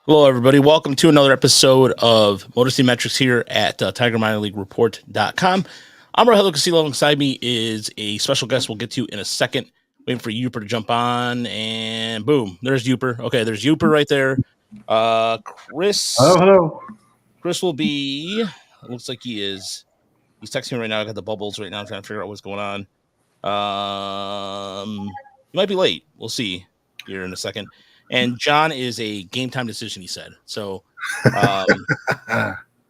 Hello, everybody. Welcome to another episode of Motor City Metrics here at TigerMinorLeagueReport.com. I'm Rahel Castillo. Alongside me is a special guest we'll get to in a second. Waiting for Uper to jump on, and boom, there's Uper. Okay, there's Uper right there. Chris. Hello. Chris will be. It looks like he is. He's texting me right now. I got the bubbles right now. I'm trying to figure out what's going on. He might be late. We'll see here in a second. And John is a game time decision, he said. So,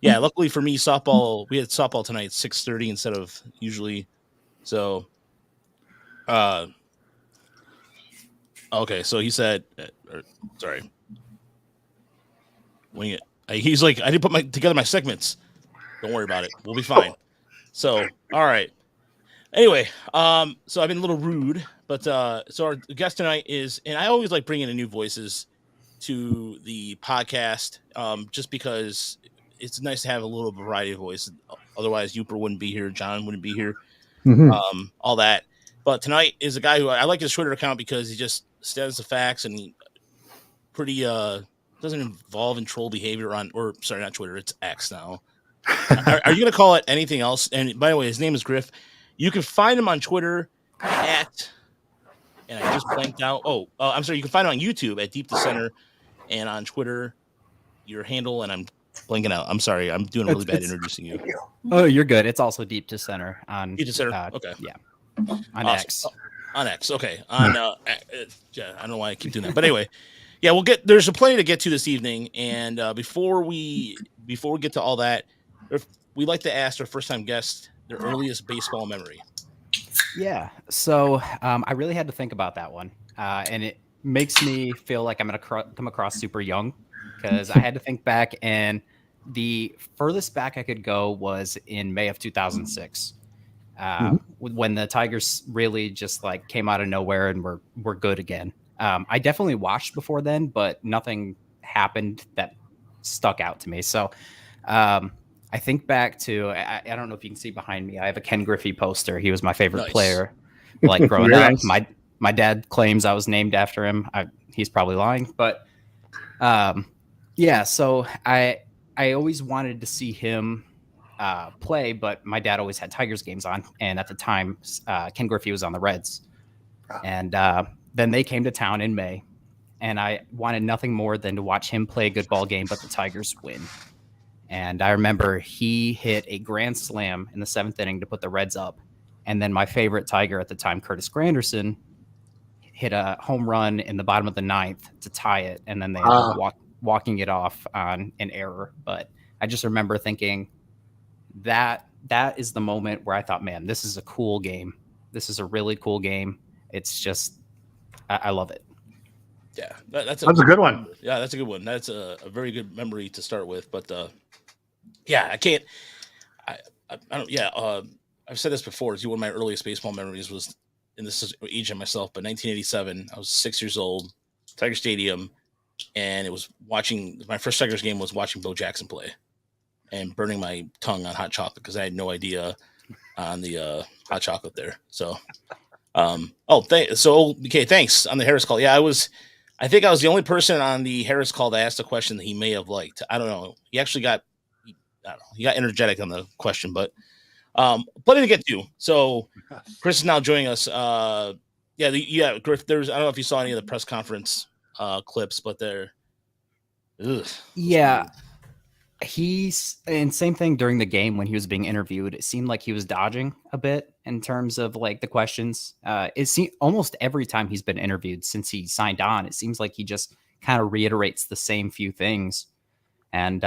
yeah, luckily for me, softball, we had softball tonight at 6:30 instead of usually. So, okay, so he said, sorry. Wing it. He's like, I didn't put together my segments. Don't worry about it. We'll be fine. So, all right. Anyway, so I've been a little rude, but so our guest tonight is, and I always like bringing in new voices to the podcast, just because it's nice to have a little variety of voices. Otherwise, Uper wouldn't be here, John wouldn't be here, all that. But tonight is a guy who I like his Twitter account because he just states the facts and he pretty doesn't involve in troll behavior or sorry, not Twitter, it's X now. Are you gonna call it anything else? And by the way, his name is Griff. You can find him on Twitter at, and I just blanked out. I'm sorry. You can find him on YouTube at Deep to Center, and on Twitter, your handle, and I'm blanking out. I'm sorry. I'm doing really bad introducing you. Oh, you're good. It's also Deep to Center on Deep to Center. Okay. Yeah. On X. On X. Okay. On yeah. I don't know why I keep doing that, but anyway, yeah. There's a plenty to get to this evening, and before we get to all that, we like to ask our first time guest their earliest baseball memory. Yeah. So I really had to think about that one. And it makes me feel like I'm going to come across super young because I had to think back, and the furthest back I could go was in May of 2006 when the Tigers really just like came out of nowhere and were good again. I definitely watched before then, but nothing happened that stuck out to me. So I think back to, I don't know if you can see behind me, I have a Ken Griffey poster. He was my favorite player, like growing up. Nice. My dad claims I was named after him. He's probably lying, but yeah. So I always wanted to see him play, but my dad always had Tigers games on, and at the time, Ken Griffey was on the Reds, and then they came to town in May, and I wanted nothing more than to watch him play a good ball game, but the Tigers win. And I remember he hit a grand slam in the 7th inning to put the Reds up. And then my favorite Tiger at the time, Curtis Granderson, hit a home run in the bottom of the 9th to tie it. And then they ended up walking it off on an error. But I just remember thinking that is the moment where I thought, man, this is a cool game. This is a really cool game. It's just, I love it. Yeah, that's a good one. Yeah, that's a good one. That's a very good memory to start with. But yeah, I can't. I don't. Yeah, I've said this before. It's one of my earliest baseball memories was, and this is aging myself, but 1987. I was 6 years old, Tiger Stadium, and it was watching. My first Tigers game was watching Bo Jackson play, and burning my tongue on hot chocolate because I had no idea on the hot chocolate there. So, okay, thanks on the Harris call. Yeah, I think I was the only person on the Harris call that asked a question that he may have liked. I don't know. He actually got. I don't know. He got energetic on the question, but plenty to get to. So Chris is now joining us. Yeah, Griff. I don't know if you saw any of the press conference clips, but they're. Yeah, and same thing during the game when he was being interviewed. It seemed like he was dodging a bit in terms of like the questions. It seemed almost every time he's been interviewed since he signed on, it seems like he just kind of reiterates the same few things, and.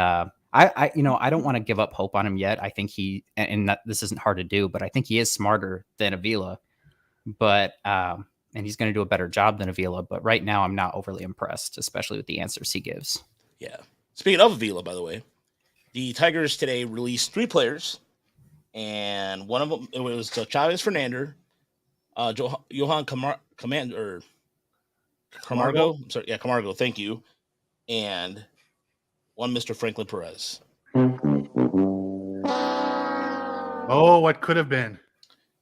I don't want to give up hope on him yet. I think this isn't hard to do, but I think he is smarter than Avila, and he's going to do a better job than Avila. But right now, I'm not overly impressed, especially with the answers he gives. Yeah. Speaking of Avila, by the way, the Tigers today released 3 players, and one of them it was Chavez Fernander, Johan Camargo. I'm sorry, yeah, Camargo. Thank you, and one Mr. Franklin Perez. Oh, what could have been.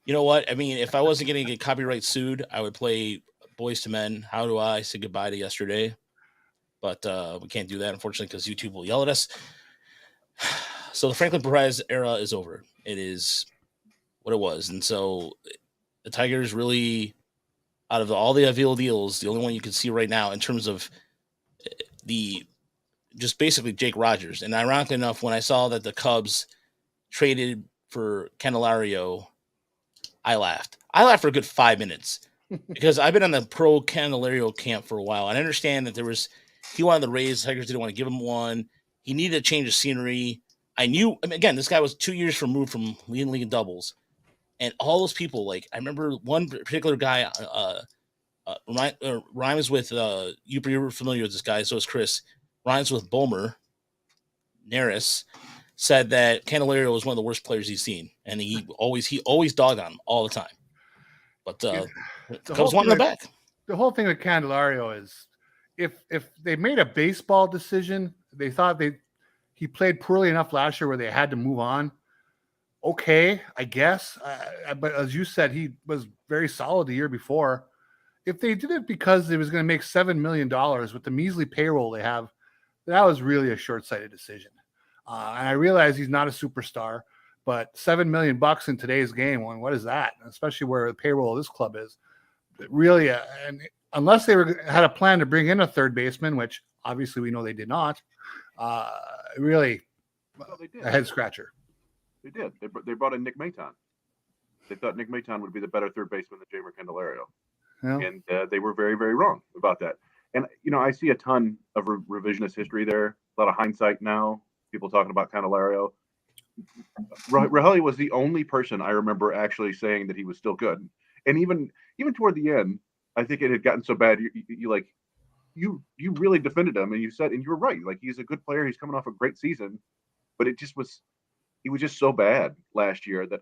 You know what? I mean, if I wasn't going to get copyright sued, I would play Boys to Men. How do I say goodbye to yesterday? but we can't do that, unfortunately, because YouTube will yell at us. So the Franklin Perez era is over. It is what it was. And so the Tigers really, out of all the available deals, the only one you can see right now in terms of the just basically Jake Rogers. And ironically enough, when I saw that the Cubs traded for Candelario, I laughed. I laughed for a good 5 minutes because I've been on the pro Candelario camp for a while. And I understand that he wanted the Rays. Tigers didn't want to give him one. He needed a change of scenery. Again, this guy was 2 years removed from leading league in doubles. And all those people, like, I remember one particular guy, rhymes with, you're familiar with this guy, so is Chris, rhymes with Bomer, Neris, said that Candelario was one of the worst players he's seen. And he always dogged on him all the time. But Cubs wanted him back. The whole thing with Candelario is if they made a baseball decision, they thought he played poorly enough last year where they had to move on. Okay, I guess. But as you said, he was very solid the year before. If they did it because it was going to make $7 million with the measly payroll they have, that was really a short-sighted decision. And I realize he's not a superstar, but $7 million in today's game, what is that? Especially where the payroll of this club is. Really, and unless they had a plan to bring in a third baseman, which obviously we know they did not, really a head scratcher. They did. They brought in Nick Maton. They thought Nick Maton would be the better third baseman than Jeimer Candelario. Yeah. And they were very, very wrong about that. And, I see a ton of revisionist history there, a lot of hindsight now, people talking about Candelario. Raheli was the only person I remember actually saying that he was still good. And even toward the end, I think it had gotten so bad, you really defended him, and you said, and you were right, like, he's a good player, he's coming off a great season, but he was just so bad last year that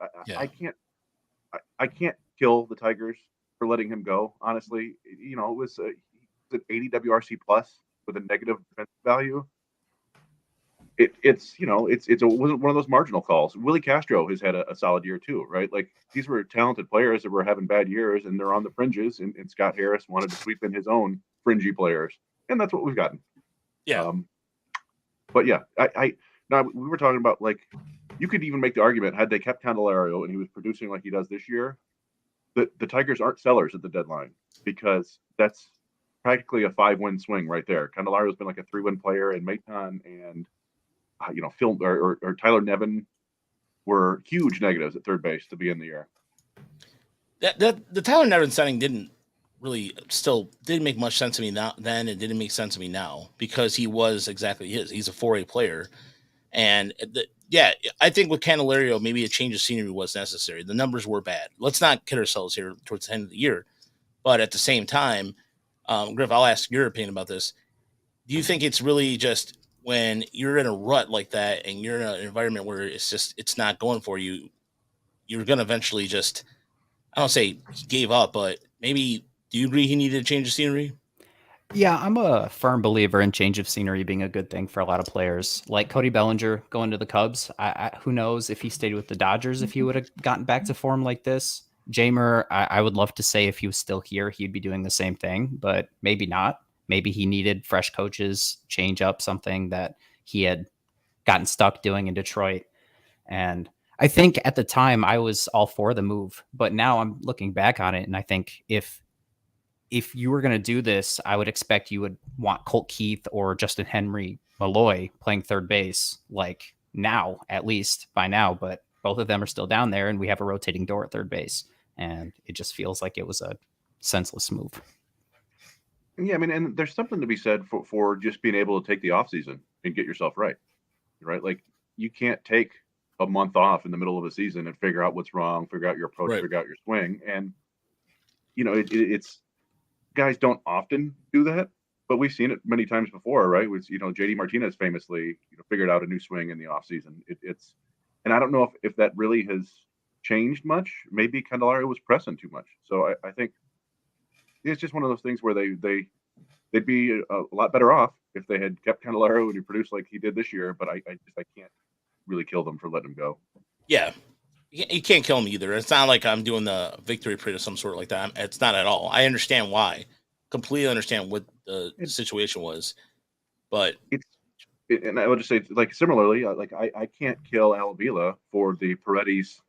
I can't kill the Tigers for letting him go. Honestly, it was an 80 WRC plus with a negative defensive value. It wasn't one of those marginal calls. Willie Castro has had a solid year too, right? Like, these were talented players that were having bad years, and they're on the fringes. And Scott Harris wanted to sweep in his own fringy players, and that's what we've gotten. Yeah. But yeah, now we were talking about, like, you could even make the argument, had they kept Candelario and he was producing like he does this year, that the Tigers aren't sellers at the deadline, because that's practically a 5-win swing right there. Candelario's been like a 3-win player, and Maton and Phil or Tyler Nevin were huge negatives at third base to begin the year. The Tyler Nevin signing didn't make much sense to me then. It didn't make sense to me now, because he was exactly he's a 4A player. And I think with Candelario, maybe a change of scenery was necessary. The numbers were bad. Let's not kid ourselves here towards the end of the year. But at the same time, Griff, I'll ask your opinion about this. Do you think it's really just when you're in a rut like that and you're in an environment where it's not going for you, you're going to eventually just, I don't say he gave up, but maybe, do you agree he needed a change of scenery? Yeah, I'm a firm believer in change of scenery being a good thing for a lot of players. Like Cody Bellinger going to the Cubs. Who knows if he stayed with the Dodgers, if he would have gotten back to form like this. Jeimer, I would love to say if he was still here, he'd be doing the same thing, but maybe not. Maybe he needed fresh coaches, change up something that he had gotten stuck doing in Detroit. And I think at the time I was all for the move, but now I'm looking back on it, and I think if you were going to do this, I would expect you would want Colt Keith or Justin Henry Malloy playing third base, like now, at least by now, but both of them are still down there, and we have a rotating door at third base, and it just feels like it was a senseless move. Yeah, I mean, and there's something to be said for just being able to take the offseason and get yourself right? Like, you can't take a month off in the middle of a season and figure out what's wrong, figure out your approach, right, figure out your swing. And, it's guys don't often do that, but we've seen it many times before, right? With, JD Martinez famously, figured out a new swing in the offseason. And I don't know if that really has changed much. Maybe Candelario was pressing too much. So I think it's just one of those things where they'd be a lot better off if they had kept Candelario and he produced like he did this year. But I can't really kill them for letting him go. Yeah. You can't kill him either. It's not like I'm doing the victory parade of some sort like that. It's not at all. I understand why. Completely understand what the situation was. But and I would just say, like, similarly, like I can't kill Al Avila for the Paredes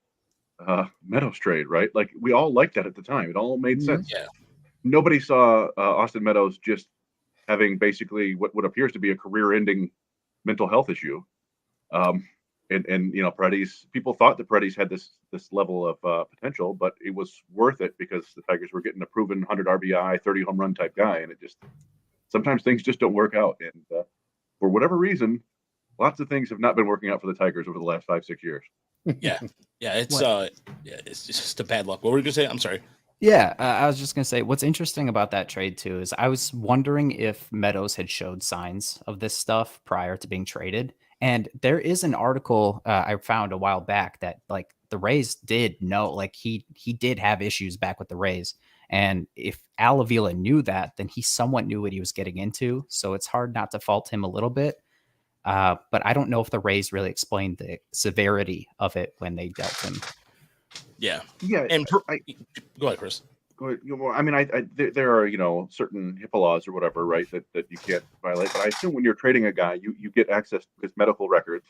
Meadows trade, right? Like, we all liked that at the time. It all made sense. Yeah. Nobody saw Austin Meadows just having basically what appears to be a career-ending mental health issue. And Paredes, people thought that Paredes had this level of potential, but it was worth it because the Tigers were getting a proven 100 RBI, 30 home run type guy, and it just sometimes things just don't work out. And for whatever reason, lots of things have not been working out for the Tigers over the last 5-6 years. Yeah, it's just a bad luck. What were you gonna say? I'm sorry. Yeah, I was just going to say what's interesting about that trade, too, is I was wondering if Meadows had showed signs of this stuff prior to being traded. And there is an article I found a while back that like the Rays did know, like he did have issues back with the Rays. And if Al Avila knew that, then he somewhat knew what he was getting into. So it's hard not to fault him a little bit. But I don't know if the Rays really explained the severity of it when they dealt him. Yeah. And go ahead, Chris. Go ahead. I mean, there are certain HIPAA laws or whatever, right, that you can't violate. But I assume when you're trading a guy, you get access to his medical records,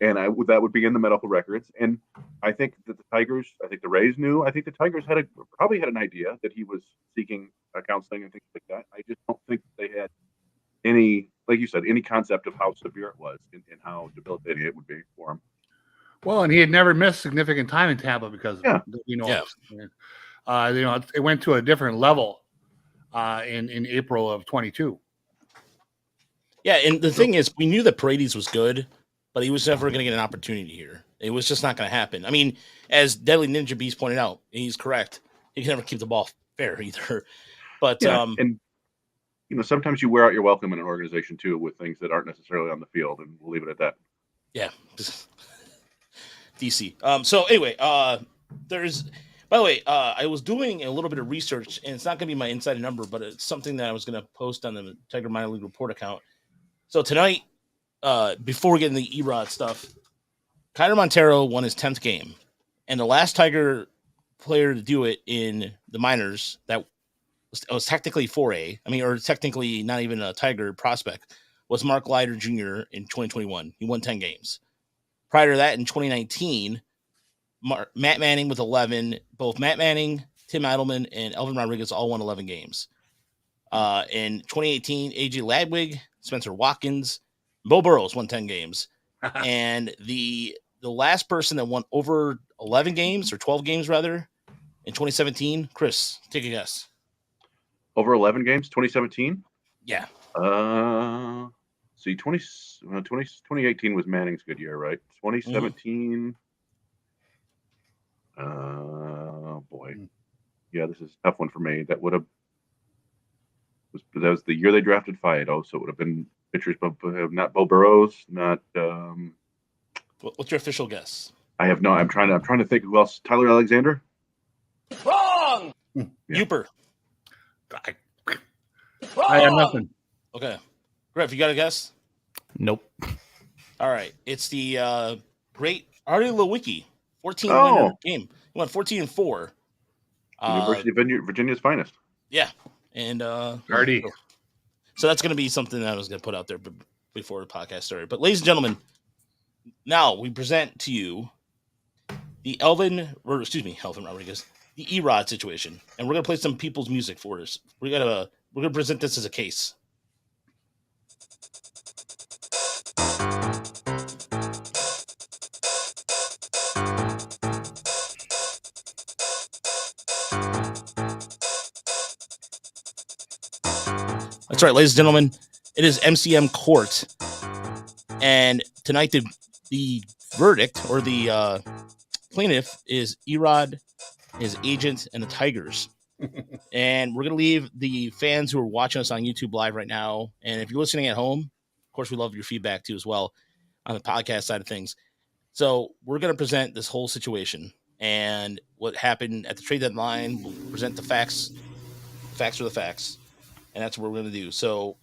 and that would be in the medical records. And I think that the Rays knew. I think the Tigers probably had an idea that he was seeking counseling and things like that. I just don't think they had any, like you said, any concept of how severe it was and how debilitating it would be for him. Well, and he had never missed significant time in Tampa because of it. It went to a different level in April of 22. Yeah, and the thing is, we knew that Paredes was good, but he was never going to get an opportunity here. It was just not going to happen. I mean, as Deadly Ninja Beast pointed out, he's correct. He can never keep the ball fair either. But and sometimes you wear out your welcome in an organization too with things that aren't necessarily on the field, and we'll leave it at that. Yeah. DC. So anyway, by the way, I was doing a little bit of research, and it's not going to be my inside number, but it's something that I was going to post on the Tiger Minor League Report account. So tonight, before we get into the Erod stuff, Kyler Montero won his 10th game, and the last Tiger player to do it in the minors that was technically 4A, or technically not even a Tiger prospect, was Mark Leiter Jr. in 2021. He won 10 games. Prior to that, in 2019, Matt Manning with 11. Both Matt Manning, Tim Edelman, and Elvin Rodriguez all won 11 games. In 2018, A.J. Ladwig, Spencer Watkins, Bo Burrows won 10 games. And the last person that won over 11 games, or 12 games rather, in 2017, Chris, take a guess. Over 11 games, 2017? Yeah. See, 2018 was Manning's good year, right? 2017. Oh boy, yeah, this is a tough one for me. That was the year they drafted Faedo, so it would have been pitchers, but not Bo Burrows, not. What's your official guess? I have no. I'm trying to think who else. Tyler Alexander. Wrong. Yeah. Uper. I have nothing. Okay. Griff, you got a guess? Nope. All right. It's the great Artie Lewicki, 14-winner game. He won 14-4. University of Virginia's finest. Yeah. And Artie. So that's going to be something that I was going to put out there before the podcast started. But ladies and gentlemen, now we present to you the Elvin Rodriguez, the Erod situation. And we're going to play some people's music for us. We're going to present this as a case. That's right, ladies and gentlemen. It is MCM Court. And tonight the verdict, or the plaintiff, is Erod, his agent, and the Tigers. And we're going to leave the fans who are watching us on YouTube Live right now. And if you're listening at home, of course, we love your feedback too as well on the podcast side of things. So we're going to present this whole situation and what happened at the trade deadline. We'll present the facts. Facts are the facts. And that's what we're going to do. So,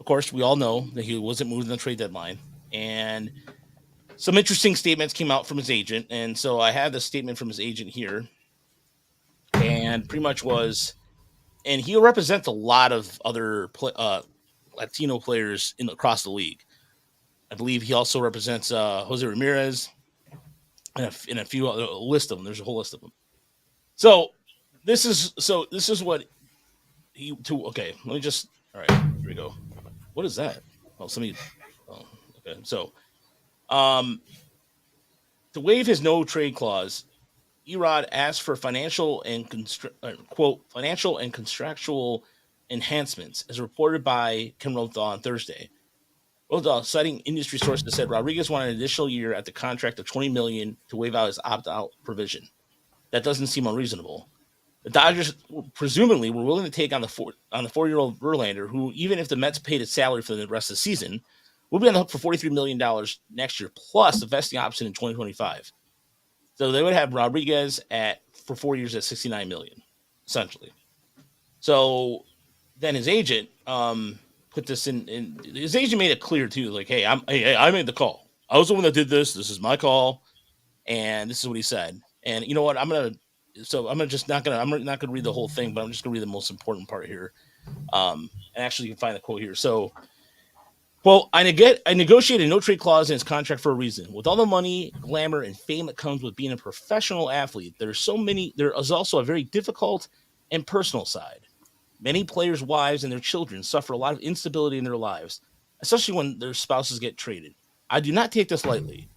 of course, we all know that he wasn't moved in the trade deadline. And some interesting statements came out from his agent. And so I have the statement from his agent here. And pretty much was, and he'll represent a lot of other Latino players across the league. I believe he also represents Jose Ramirez and a few other list of them. There's a whole list of them. So this is what he to. Okay, let me just. All right, here we go. What is that? Oh, somebody. Oh, okay. So, to waive his no trade clause, Erod asked for financial and contractual enhancements, as reported by Ken Rothdahl on Thursday. Rothdahl, citing industry sources, said Rodriguez wanted an additional year at the contract of $20 million to waive out his opt-out provision. That doesn't seem unreasonable. The Dodgers presumably were willing to take on the 4-year-old Verlander, who, even if the Mets paid his salary for the rest of the season, will be on the hook for $43 million next year, plus a vesting option in 2025. So they would have Rodriguez for 4 years at $69 million, essentially. So then his agent put this in. His agent made it clear too, like, "Hey, I made the call. I was the one that did this. This is my call, and this is what he said." And you know what? I'm not gonna read the whole thing, but I'm just gonna read the most important part here. And actually, you can find the quote here. So, quote, I negotiated a no trade clause in his contract for a reason. With all the money, glamour, and fame that comes with being a professional athlete, there is also a very difficult and personal side. Many players' wives and their children suffer a lot of instability in their lives, especially when their spouses get traded. I do not take this lightly.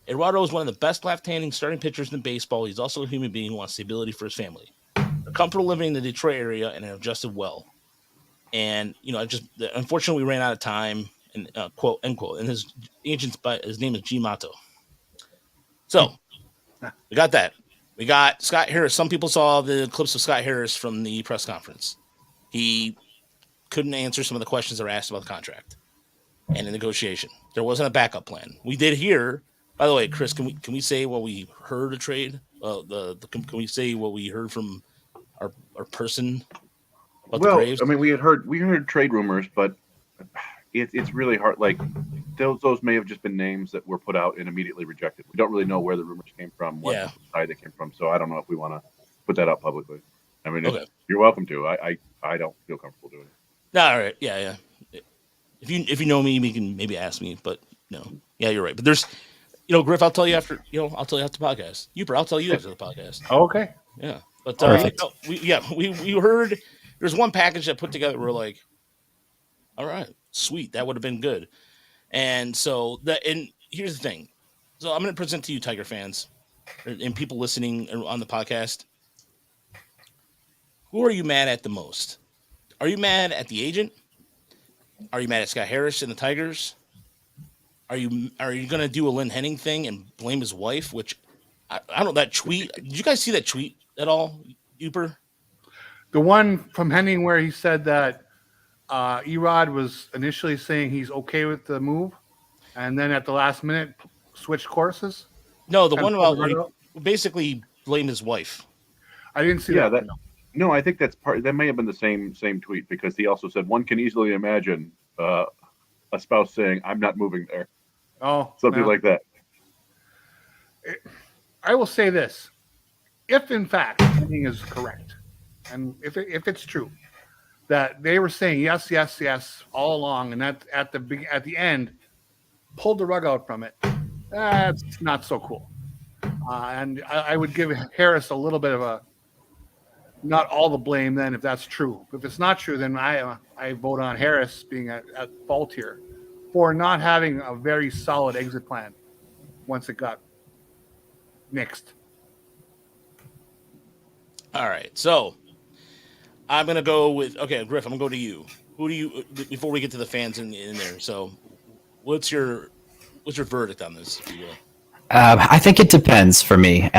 Eduardo is one of the best left-handing starting pitchers in baseball. He's also a human being who wants stability for his family. They're comfortable living in the Detroit area and have adjusted well. And, unfortunately, we ran out of time, and quote, end quote. And his name is G. Mato. So, we got that. We got Scott Harris. Some people saw the clips of Scott Harris from the press conference. He couldn't answer some of the questions that were asked about the contract and the negotiation. There wasn't a backup plan. We did hear, by the way, Chris, can we say what we heard a trade? Can we say what we heard from our person about the Braves? I mean, we heard trade rumors, but it's really hard. Like those may have just been names that were put out and immediately rejected. We don't really know where the rumors came from, what side they came from. So I don't know if we want to put that out publicly. I mean, you're welcome to. I don't feel comfortable doing it. No, all right, yeah. If you know me, you can maybe ask me, but no, yeah, you're right. But there's, Griff, I'll tell you after the podcast. I'll tell you after the podcast. Oh, okay. Yeah, but we heard there's one package that put together. We're like, all right, sweet, that would have been good. And so and here's the thing. So I'm going to present to you, Tiger fans, and people listening on the podcast. Who are you mad at the most? Are you mad at the agent? Are you mad at Scott Harris and the Tigers? Are you going to do a Lynn Henning thing and blame his wife? Which I don't know, that tweet. Did you guys see that tweet at all, Uper? The one from Henning where he said that Erod was initially saying he's okay with the move, and then at the last minute switched courses. No, the one about where he basically blamed his wife. I didn't see that. No, I think that's that may have been the same tweet, because he also said one can easily imagine a spouse saying, "I'm not moving there." Oh, something like that. I will say this: if in fact Henning is correct, and if it's true that they were saying yes all along, and that at the end pulled the rug out from it, that's not so cool. And I would give Harris a little bit of not all the blame then, if that's true. If it's not true, then I vote on Harris being at fault here for not having a very solid exit plan once it got nixed. All right, so I'm gonna go with Griff. I'm gonna go to you. Who do you before we get to the fans in there? So, what's your verdict on this, if you will? I think it depends for me.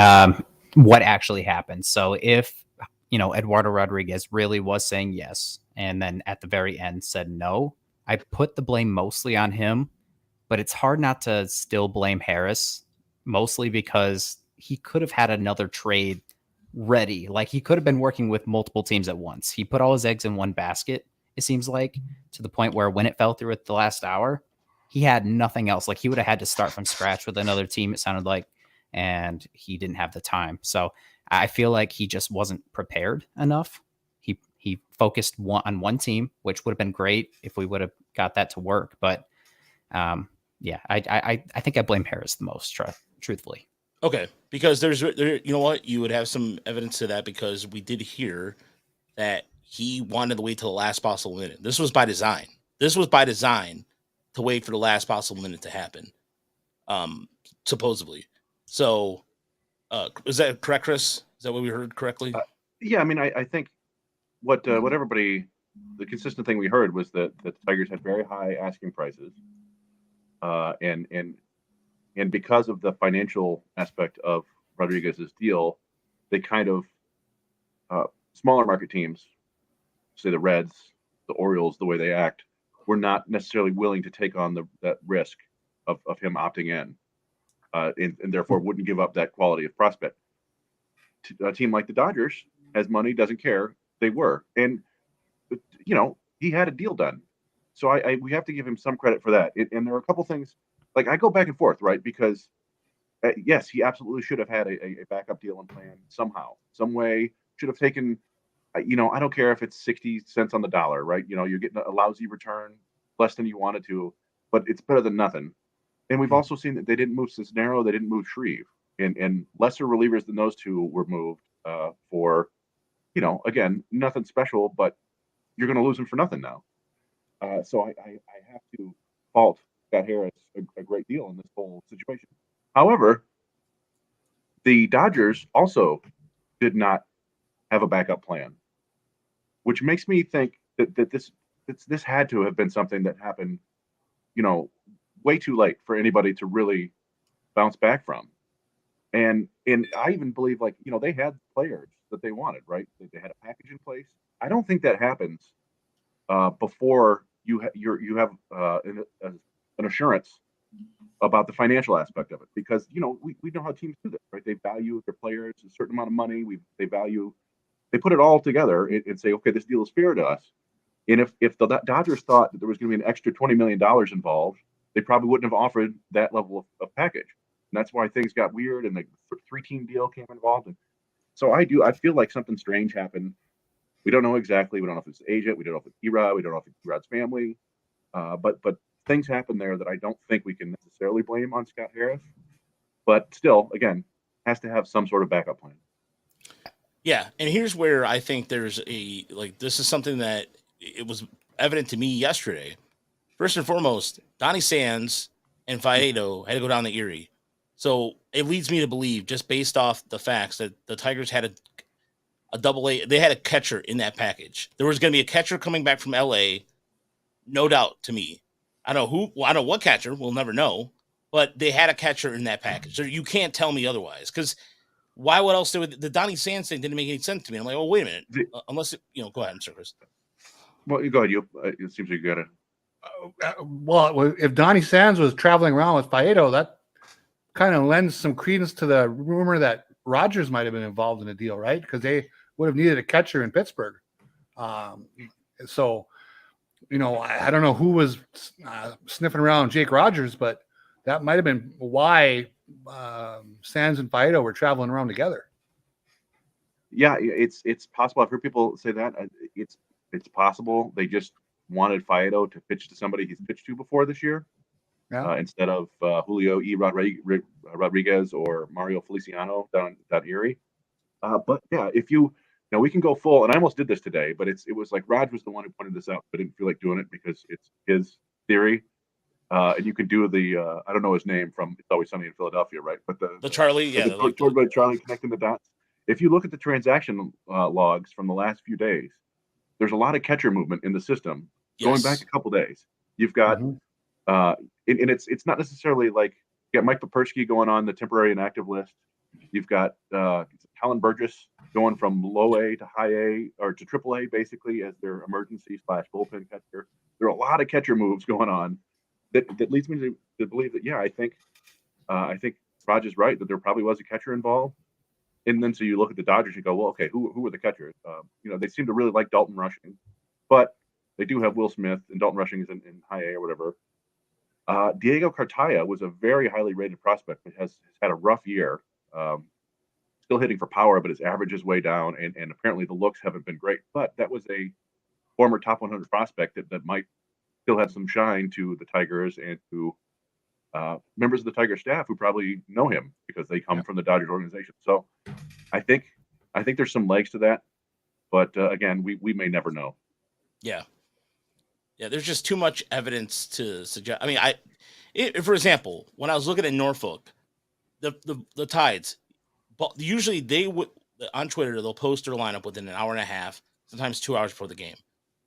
What actually happened. So if Eduardo Rodriguez really was saying yes, and then at the very end said no, I put the blame mostly on him, but it's hard not to still blame Harris, mostly because he could have had another trade ready. Like, he could have been working with multiple teams at once. He put all his eggs in one basket, it seems like, to the point where when it fell through at the last hour, he had nothing else. Like, he would have had to start from scratch with another team, it sounded like, and he didn't have the time. So I feel like he just wasn't prepared enough. He He focused on one team, which would have been great if we would have got that to work. But yeah, I think I blame Harris the most, truthfully. Okay, because you know what, you would have some evidence to that because we did hear that he wanted to wait till the last possible minute. This was by design. This was by design to wait for the last possible minute to happen. Supposedly. So, is that correct, Chris? Is that what we heard correctly? Yeah, I mean, I think what everybody, the consistent thing we heard was that the Tigers had very high asking prices, and because of the financial aspect of Rodriguez's deal, they kind of smaller market teams, say the Reds, the Orioles, the way they act, were not necessarily willing to take on that risk of him opting in, and therefore wouldn't give up that quality of prospect. A team like the Dodgers has money, doesn't care. They were, and he had a deal done, so we have to give him some credit for that. And there are a couple things, like I go back and forth, right? Because yes, he absolutely should have had a backup deal and plan somehow, some way. Should have taken, I don't care if it's 60 cents on the dollar, right? You're getting a lousy return, less than you wanted to, but it's better than nothing. And we've also seen that they didn't move Cisnero, they didn't move Shreve, and lesser relievers than those two were moved for, again, nothing special, but you're going to lose him for nothing now. So I have to fault Scott Harris a great deal in this whole situation. However, the Dodgers also did not have a backup plan, which makes me think that this had to have been something that happened, way too late for anybody to really bounce back from. And I even believe, they had players that they wanted, right? They had a package in place. I don't think that happens before you have an assurance about the financial aspect of it, because we know how teams do this, right? They value their players a certain amount of money. They put it all together and say, okay, this deal is fair to us. And if the Dodgers thought that there was going to be an extra $20 million involved, they probably wouldn't have offered that level of package. And that's why things got weird and the 3-team deal came involved. And so I feel like something strange happened. We don't know exactly. We don't know if it's the agent. We don't know if it's Erod. We don't know if it's Erod's family. But things happen there that I don't think we can necessarily blame on Scott Harris. But still, again, has to have some sort of backup plan. Yeah, and here's where I think there's this is something that it was evident to me yesterday. First and foremost, Donnie Sands and Faedo had to go down to Erie. So it leads me to believe, just based off the facts, that the Tigers had a double-A. They had a catcher in that package. There was going to be a catcher coming back from L.A., no doubt to me. I don't know who. Well, I don't know what catcher. We'll never know. But they had a catcher in that package. So you can't tell me otherwise. Because why would else do it? The Donnie Sands thing didn't make any sense to me. I'm like, oh, wait a minute. Unless, go ahead, Mr. Chris. Well, you go ahead. It seems like you got to. Well, if Donnie Sands was traveling around with Faedo, that kind of lends some credence to the rumor that Rogers might have been involved in the deal, right? Because they would have needed a catcher in Pittsburgh. So, I don't know who was sniffing around Jake Rogers, but that might have been why Sands and Faedo were traveling around together. Yeah, it's possible. I've heard people say that. It's possible they just wanted Faedo to pitch to somebody he's pitched to before this year, instead of Julio E. Rodriguez or Mario Feliciano down Erie. But yeah, we can go full, and I almost did this today, but it was like Raj was the one who pointed this out. I didn't feel like doing it because it's his theory. And you can do the I don't know his name from It's Always Sunny in Philadelphia, right? But the Charlie, the Charlie connecting the dots. If you look at the transaction logs from the last few days, there's a lot of catcher movement in the system going back a couple days. You've got and it's not necessarily like you got Mike Poprsky going on the temporary inactive list. You've got Colin Burgess going from low A to high A or to triple A basically as their emergency / bullpen catcher. There are a lot of catcher moves going on that leads me to believe that I think Raj is right that there probably was a catcher involved. And then so you look at the Dodgers, you go, well, okay, who were the catchers? They seem to really like Dalton Rushing, but they do have Will Smith, and Dalton Rushing is in high A or whatever. Diego Cartaya was a very highly rated prospect, but has had a rough year. still hitting for power, but his average is way down, and apparently the looks haven't been great. But that was a former top 100 prospect that might still have some shine to the Tigers and to members of the Tiger staff who probably know him because they come from the Dodgers organization. So I think there's some legs to that, but again, we may never know. Yeah. There's just too much evidence to suggest. I mean, for example, when I was looking at Norfolk, the Tides, usually they would on Twitter they'll post their lineup within an hour and a half, sometimes 2 hours before the game.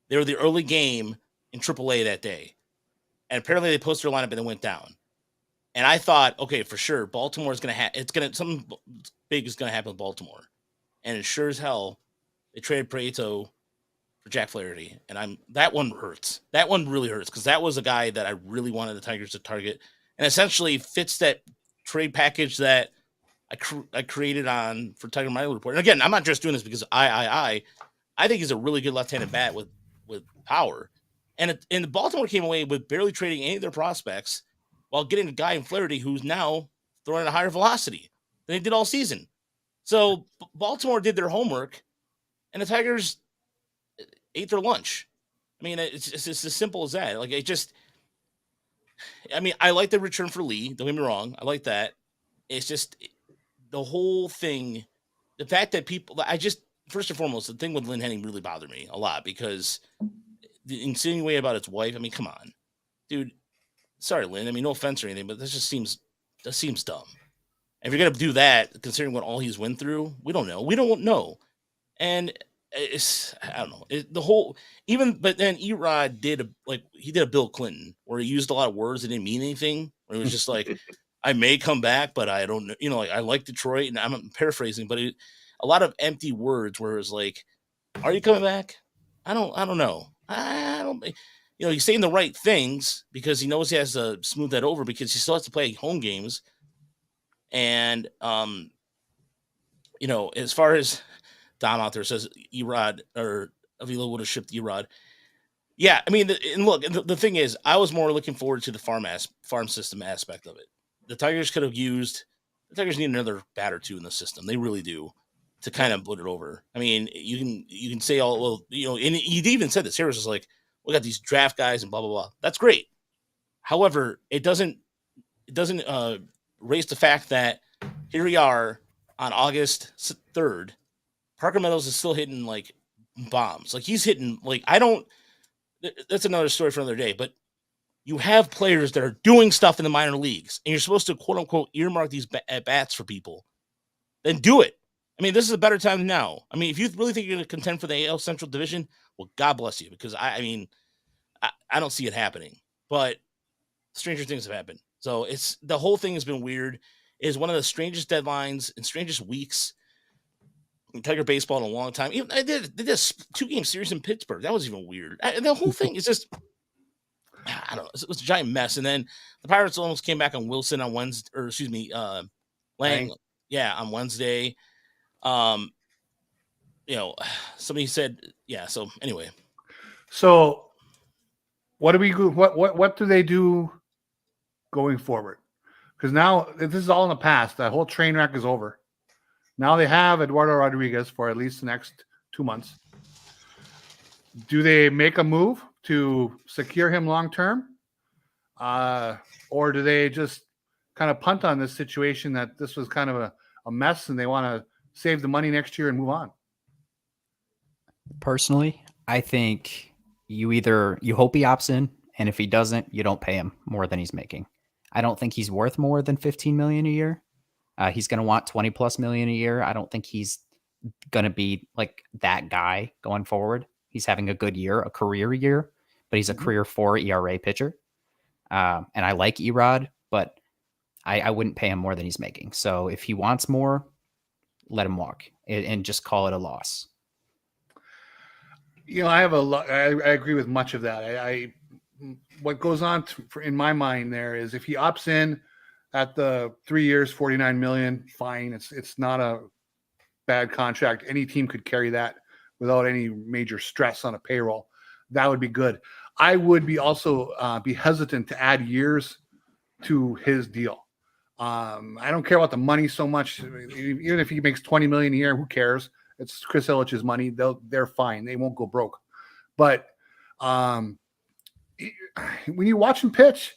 They were the early game in AAA that day, and apparently they posted their lineup and it went down. And I thought, okay, for sure, Baltimore's gonna have something big is gonna happen with Baltimore, and it sure as hell they traded Prieto for Jack Flaherty, and that one hurts. That one really hurts because that was a guy that I really wanted the Tigers to target, and essentially fits that trade package that I created for Tiger Michael Report. And again, I'm not just doing this because I think he's a really good left-handed bat with power, and Baltimore came away with barely trading any of their prospects while getting a guy in Flaherty who's now throwing at a higher velocity than they did all season. So Baltimore did their homework, and the Tigers ate their lunch. I mean, it's just as simple as that. Like, I like the return for Lee. Don't get me wrong. I like that. It's just the whole thing, the fact that first and foremost, the thing with Lynn Henning really bothered me a lot because the insinuating about his wife. I mean, come on, dude. Sorry, Lynn. I mean, no offense or anything, but that seems dumb. And if you're gonna do that, considering what all he's went through, we don't know. We don't know. And I don't know. But then Erod did a Bill Clinton where he used a lot of words that didn't mean anything. Where it was just like, I may come back, but I don't know. You know, like I like Detroit, and I'm paraphrasing, but a lot of empty words where it was like, are you coming back? I don't know. I don't. You know, he's saying the right things because he knows he has to smooth that over because he still has to play home games. And, you know, as far as Dom out there says Erod or Avila would have shipped Erod. Yeah, I mean, the thing is, I was more looking forward to the farm system aspect of it. The Tigers need another bat or two in the system. They really do to kind of put it over. I mean, you can say and he even said this. Harris was like, we got these draft guys and blah, blah, blah. That's great. However, it doesn't raise the fact that here we are on August 3rd. Parker Meadows is still hitting like bombs. Like he's hitting that's another story for another day, but you have players that are doing stuff in the minor leagues and you're supposed to quote unquote earmark these at-bats for people. Then do it. I mean, this is a better time than now. I mean, if you really think you're going to contend for the AL Central Division, well, God bless you, because I don't see it happening. But stranger things have happened. So the whole thing has been weird. It is one of the strangest deadlines and strangest weeks in Tiger baseball in a long time. Even they did this 2-game series in Pittsburgh. That was even weird. The whole thing is just, I don't know. It was a giant mess. And then the Pirates almost came back on Wilson on Wednesday, or excuse me, Lang. Yeah, on Wednesday. You know, somebody said, yeah. So anyway, so what do they do going forward? Because now this is all in the past. That whole train wreck is over. Now they have Eduardo Rodriguez for at least the next 2 months. Do they make a move to secure him long term, or do they just kind of punt on this situation that this was kind of a mess and they want to save the money next year and move on? Personally, I think you hope he opts in, and if he doesn't, you don't pay him more than he's making. I don't think he's worth more than $15 million a year. He's going to want $20+ million a year. I don't think he's going to be like that guy going forward. He's having a good year, a career year, but he's a career 4 ERA pitcher. And I like Erod, but I wouldn't pay him more than he's making. So if he wants more, let him walk and just call it a loss. You know, I agree with much of that. What goes on in my mind there is if he opts in at the 3 years, $49 million, fine. It's not a bad contract. Any team could carry that without any major stress on a payroll. That would be good. I would be also be hesitant to add years to his deal. I don't care about the money so much. Even if he makes $20 million a year, who cares? It's Chris Ilitch's money. They're fine. They won't go broke. But when you watch him pitch,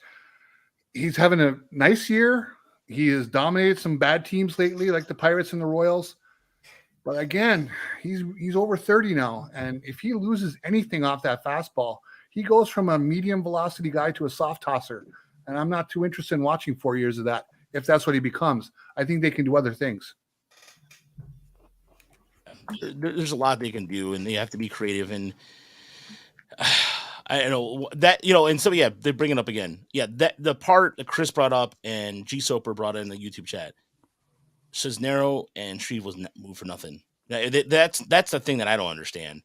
he's having a nice year. He has dominated some bad teams lately, like the Pirates and the Royals. But again, he's over 30 now. And if he loses anything off that fastball, he goes from a medium velocity guy to a soft tosser. And I'm not too interested in watching 4 years of that. If that's what he becomes, I think they can do other things. There's a lot they can do, and they have to be creative. And I know that, and so, yeah, they bring it up again. Yeah, that the part that Chris brought up and G Soper brought in the YouTube chat, Cisnero and Shreve was moved for nothing. That's the thing that I don't understand.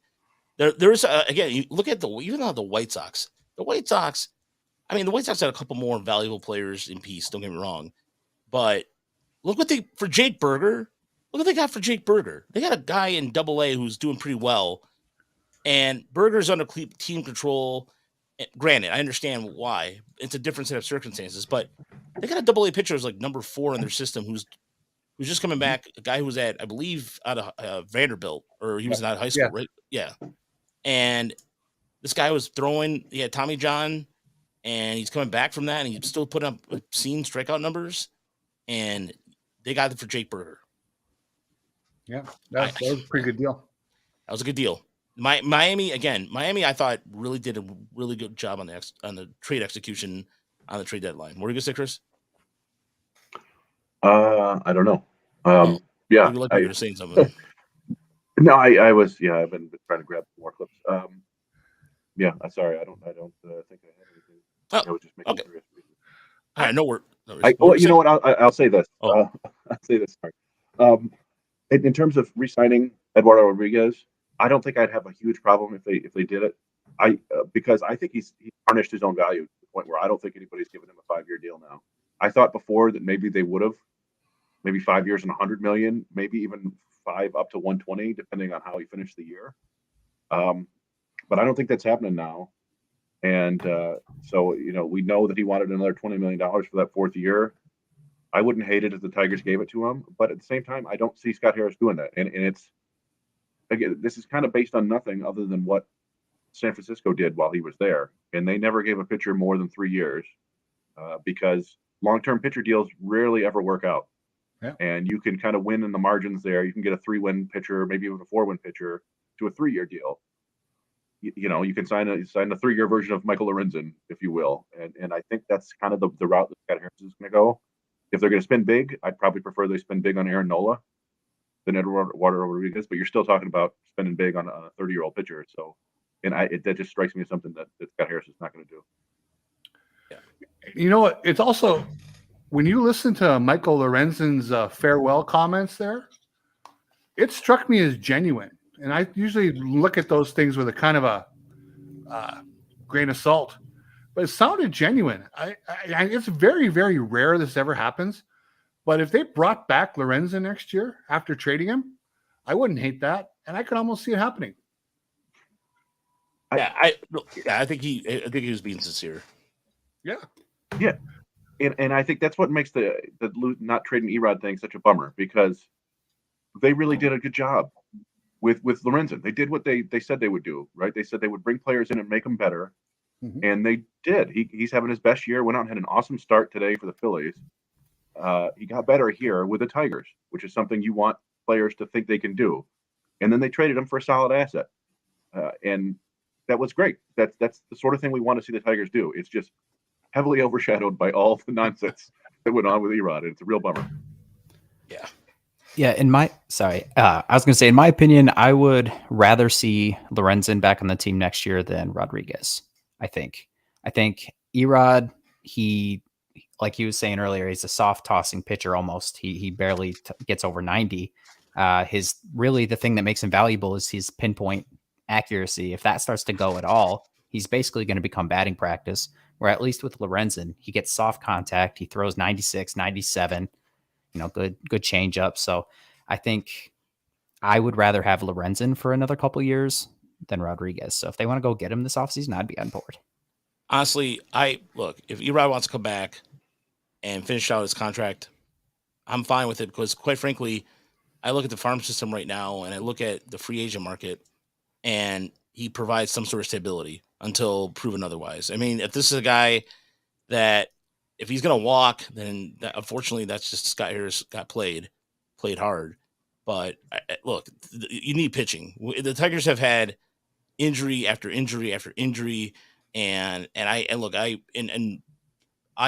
There's again, you look at even though the White Sox. The White Sox had a couple more valuable players in peace. Don't get me wrong, but look what for Jake Berger. Look what they got for Jake Berger. They got a guy in Double-A who's doing pretty well, and Berger's under team control. Granted, I understand why. It's a different set of circumstances, but they got a Double-A pitcher who's like number 4 in their system who's just coming back. A guy who was I believe, out of Vanderbilt, or he was out of high school, right? Yeah. And this guy was throwing. He had Tommy John, and he's coming back from that, and he's still putting up obscene strikeout numbers. And they got it for Jake Berger. Yeah, that was a pretty good deal. That was a good deal. Miami, I thought really did a really good job on the trade execution on the trade deadline. What are you gonna say, Chris? I don't know. Yeah, you like you're saying something. No, I was. Yeah, I've been trying to grab some more clips. Yeah, sorry, I don't think I had anything. I was just making curious reasons. All right, no worries. You know what? I'll say this. I'll say this. Sorry. In terms of re-signing Eduardo Rodriguez, I don't think I'd have a huge problem if they did it. Because I think he's tarnished his own value to the point where I don't think anybody's given him a 5-year deal now. I thought before that maybe they would have, maybe 5 years and $100 million, maybe even 5 up to 120, depending on how he finished the year. But I don't think that's happening now. And so we know that he wanted another $20 million for that 4th year. I wouldn't hate it if the Tigers gave it to him, but at the same time, I don't see Scott Harris doing that. And it's, again, this is kind of based on nothing other than what San Francisco did while he was there. And they never gave a pitcher more than 3 years because long-term pitcher deals rarely ever work out. Yeah. And you can kind of win in the margins there. You can get a 3-win pitcher, maybe even a 4-win pitcher to a 3-year deal. You can sign a 3-year version of Michael Lorenzen, if you will. And I think that's kind of the route that Scott Harris is going to go. If they're going to spend big, I'd probably prefer they spend big on Aaron Nola than Eduardo Rodriguez, but you're still talking about spending big on a 30-year-old pitcher. So, that just strikes me as something that Scott Harris is not going to do. Yeah. You know what? It's also, when you listen to Michael Lorenzen's farewell comments there, it struck me as genuine. And I usually look at those things with a kind of a grain of salt. But it sounded genuine. It's very, very rare this ever happens. But if they brought back Lorenzen next year after trading him, I wouldn't hate that. And I could almost see it happening. I think he was being sincere. Yeah. Yeah. And I think that's what makes the not trading Erod thing such a bummer, because they really did a good job with Lorenzen. They did what they said they would do, right? They said they would bring players in and make them better. Mm-hmm. And they did. He's having his best year. Went out and had an awesome start today for the Phillies. He got better here with the Tigers, which is something you want players to think they can do. And then they traded him for a solid asset. And that was great. That's the sort of thing we want to see the Tigers do. It's just heavily overshadowed by all the nonsense that went on with Erod, and it's a real bummer. Yeah. Yeah, I was going to say, in my opinion, I would rather see Lorenzen back on the team next year than Rodriguez. I think Erod, like he was saying earlier, he's a soft tossing pitcher almost. He barely gets over 90. The thing that makes him valuable is his pinpoint accuracy. If that starts to go at all, he's basically going to become batting practice, where at least with Lorenzen, he gets soft contact. He throws 96, 97, good change up. So I think I would rather have Lorenzen for another couple years than Rodriguez. So if they want to go get him this offseason, I'd be on board. Honestly, if Erod wants to come back, and finish out his contract, I'm fine with it because, quite frankly, I look at the farm system right now and I look at the free agent market, and he provides some sort of stability until proven otherwise. I mean, if this is a guy that if he's going to walk, then unfortunately that's just Scott Harris got played hard. But look, you need pitching. The Tigers have had injury after injury after injury, and I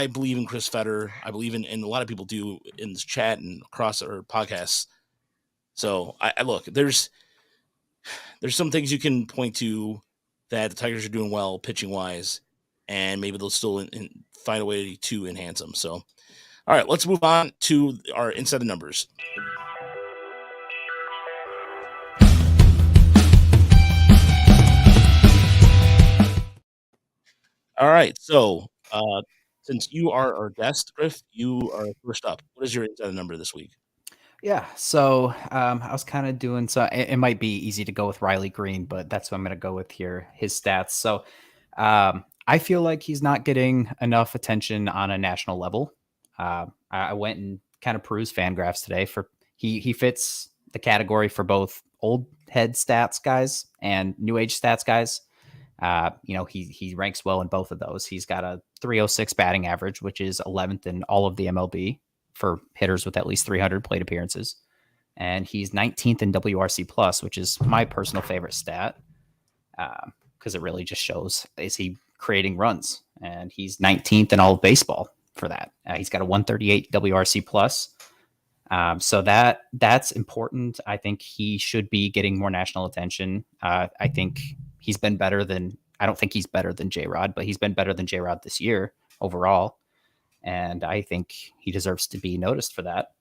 believe in Chris Fetter. I believe in a lot of people do in this chat and across our podcasts. So I look, there's some things you can point to that the Tigers are doing well pitching wise, and maybe they'll still find a way to enhance them. So, all right, let's move on to our inside the numbers. All right, so since you are our guest, Griff, you are first up. What is your inside the number this week? Yeah, so I was kind of doing so. It might be easy to go with Riley Green, but that's what I'm going to go with here. His stats. So I feel like he's not getting enough attention on a national level. I went and kind of perused Fangraphs today. For he fits the category for both old head stats guys and new age stats guys. He ranks well in both of those. He's got a 306 batting average, which is 11th in all of the MLB for hitters with at least 300 plate appearances. And he's 19th in WRC plus, which is my personal favorite stat. Because it really just shows, is he creating runs? And he's 19th in all of baseball for that. He's got a 138 WRC plus. So that's important. I think he should be getting more national attention. I think he's been better than, I don't think he's better than J-Rod, but he's been better than J-Rod this year overall. And I think he deserves to be noticed for that.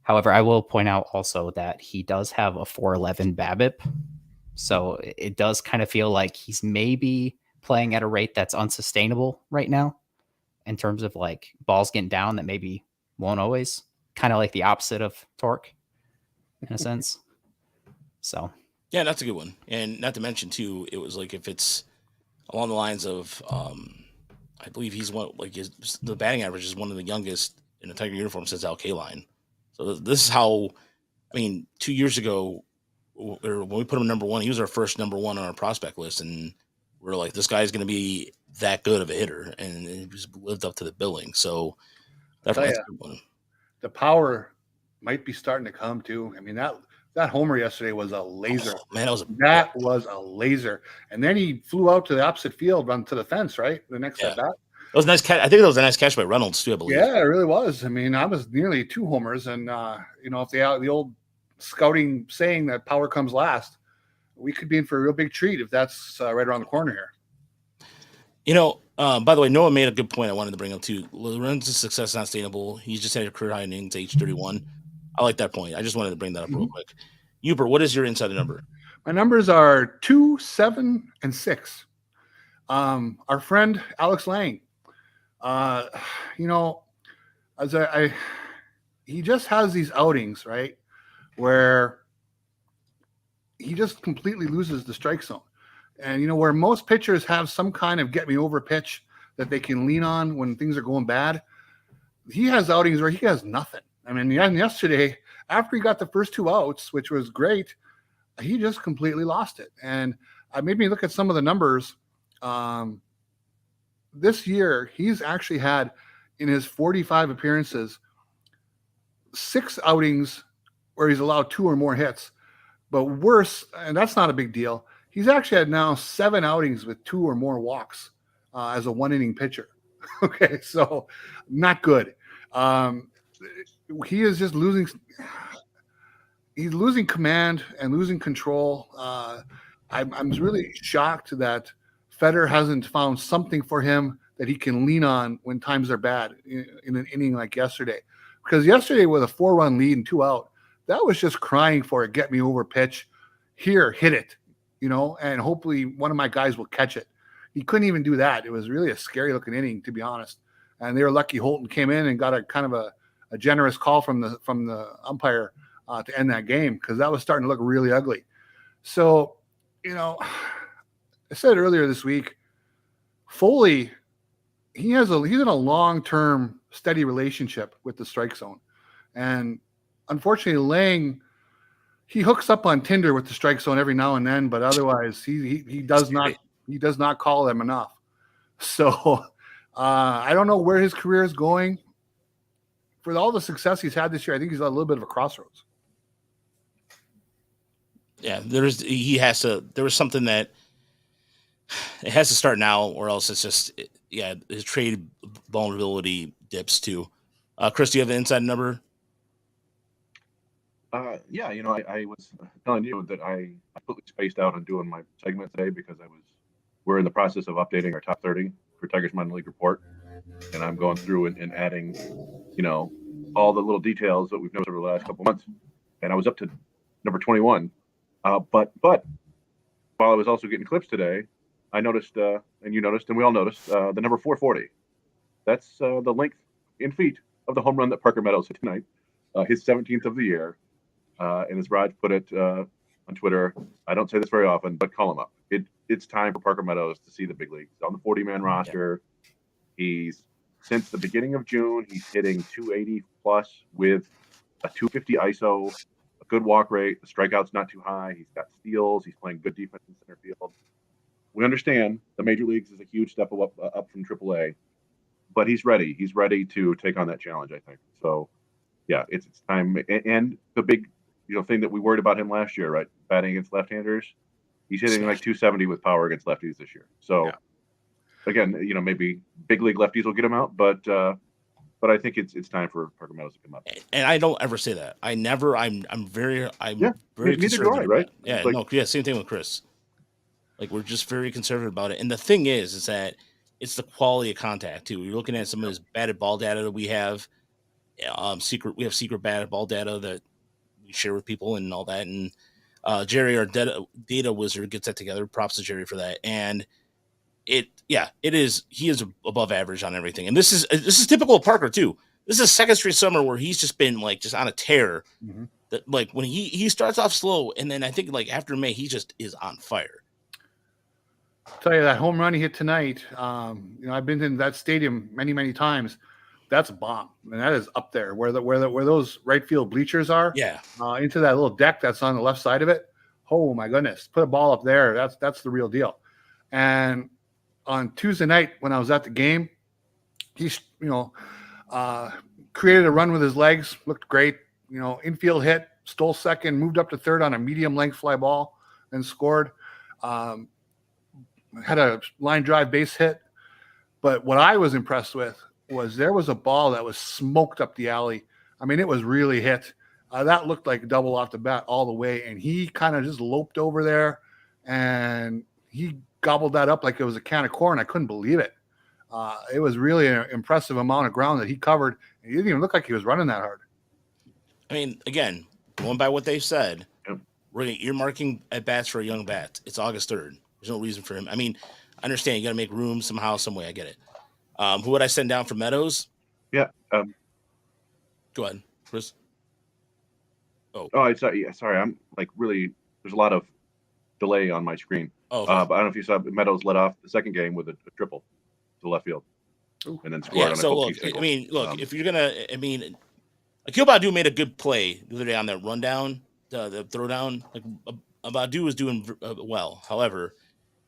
However, I will point out also that he does have a 4.11 BABIP. So it does kind of feel like he's maybe playing at a rate that's unsustainable right now in terms of like balls getting down that maybe won't always, kind of like the opposite of torque in a sense. So. Yeah, that's a good one. And not to mention too, it was like if it's along the lines of, I believe he's one, like the batting average is one of the youngest in a Tiger uniform since Al Kaline. So this is how, 2 years ago, or when we put him number one, he was our first number one on our prospect list, and we're like, this guy's going to be that good of a hitter, and he just lived up to the billing. So that's a good one. The power might be starting to come too. That homer yesterday was a laser. Oh, man, that was a laser. And then he flew out to the opposite field, run to the fence, right? The next at bat. That was a nice catch. I think that was a nice catch by Reynolds too, I believe. Yeah, it really was. I was nearly 2 homers, and if the old scouting saying that power comes last, we could be in for a real big treat if that's right around the corner here. By the way, Noah made a good point I wanted to bring up too. Lorenz's success is not sustainable. He's just had a career high innings age 31. I like that point. I just wanted to bring that up real quick. Hubert, what is your inside number? My numbers are 2, 7, and 6. Our friend Alex Lang, he just has these outings, right, where he just completely loses the strike zone. And, where most pitchers have some kind of get me over pitch that they can lean on when things are going bad, he has outings where he has nothing. Yesterday, after he got the first 2 outs, which was great, he just completely lost it. And I made me look at some of the numbers. This year, he's actually had, in his 45 appearances, 6 outings where he's allowed 2 or more hits. But worse, and that's not a big deal, he's actually had now 7 outings with 2 or more walks as a 1-inning pitcher. Okay, so not good. He is just losing. He's losing command and losing control. I'm really shocked that Fetter hasn't found something for him that he can lean on when times are bad in an inning like yesterday. Because yesterday with a 4-run lead and 2 out, that was just crying for a get me over pitch. Here, hit it, and hopefully one of my guys will catch it. He couldn't even do that. It was really a scary looking inning, to be honest. And they were lucky Holton came in and got a kind of a generous call from the umpire to end that game, because that was starting to look really ugly. So, I said earlier this week, Foley, he's in a long-term steady relationship with the strike zone. And unfortunately, Lang, he hooks up on Tinder with the strike zone every now and then, but otherwise he does not call them enough. So I don't know where his career is going. For all the success he's had this year, I think he's at a little bit of a crossroads. Yeah, there was something that it has to start now, or else it's just his trade vulnerability dips too. Chris, do you have an inside number? Yeah, I was telling you that I completely spaced out on doing my segment today because we're in the process of updating our top 30 for Tigers Minor League Report, and I'm going through and adding, all the little details that we've noticed over the last couple of months, and I was up to number 21. But while I was also getting clips today, I noticed, and you noticed, and we all noticed, the number 440. That's the length in feet of the home run that Parker Meadows hit tonight, his 17th of the year. And as Raj put it on Twitter, I don't say this very often, but call him up. It's time for Parker Meadows to see the big leagues. On the 40-man roster, he's since the beginning of June, he's hitting 280 plus with a 250 ISO, a good walk rate. The strikeout's not too high. He's got steals. He's playing good defense in center field. We understand the major leagues is a huge step up from AAA, but he's ready. He's ready to take on that challenge, I think. So, yeah, it's time. And the big thing that we worried about him last year, right? Batting against left-handers. He's hitting like 270 with power against lefties this year. So, again, maybe big league lefties will get him out, but I think it's time for Parker Meadows to come up. And I don't ever say that. I'm very conservative. Right? Yeah, same thing with Chris. Like, we're just very conservative about it. And the thing is that it's the quality of contact too. You're looking at some of this batted ball data that we have. We have secret batted ball data that we share with people and all that. And Jerry, our data wizard, gets that together. Props to Jerry for that. And he is above average on everything. And this is typical of Parker too. This is a second straight summer where he's just been just on a tear. Mm-hmm. That like when he starts off slow, and then I think like after May he just is on fire. I'll tell you, that home run he hit tonight. I've been in that stadium many times. That's a bomb, and that is up there where those right field bleachers are. Yeah, into that little deck that's on the left side of it. Oh my goodness! Put a ball up there. That's the real deal. And on Tuesday night when I was at the game, he created a run with his legs. Looked great. Infield hit, stole second, moved up to third on a medium length fly ball, and scored. Had a line drive base hit. But what I was impressed with was there was a ball that was smoked up the alley. I mean, it was really hit. That looked like a double off the bat all the way. And he kind of just loped over there and he gobbled that up like it was a can of corn. I couldn't believe it. It was really an impressive amount of ground that he covered. He didn't even look like he was running that hard. I mean, again, going by what they've said, you're marking at bats for a young bat. It's August 3rd. There's no reason for him. I mean, I understand you got to make room somehow, some way. I get it. Who would I send down for Meadows? Yeah. Go ahead, Chris. Sorry. I'm like really. There's a lot of delay on my screen. Okay. But I don't know if you saw Meadows led off the second game with a triple to left field, and then scored on a single. I mean, look, if you're gonna, Akil Baddoo made a good play the other day on that rundown, the throwdown. Like Baddoo was doing well. However,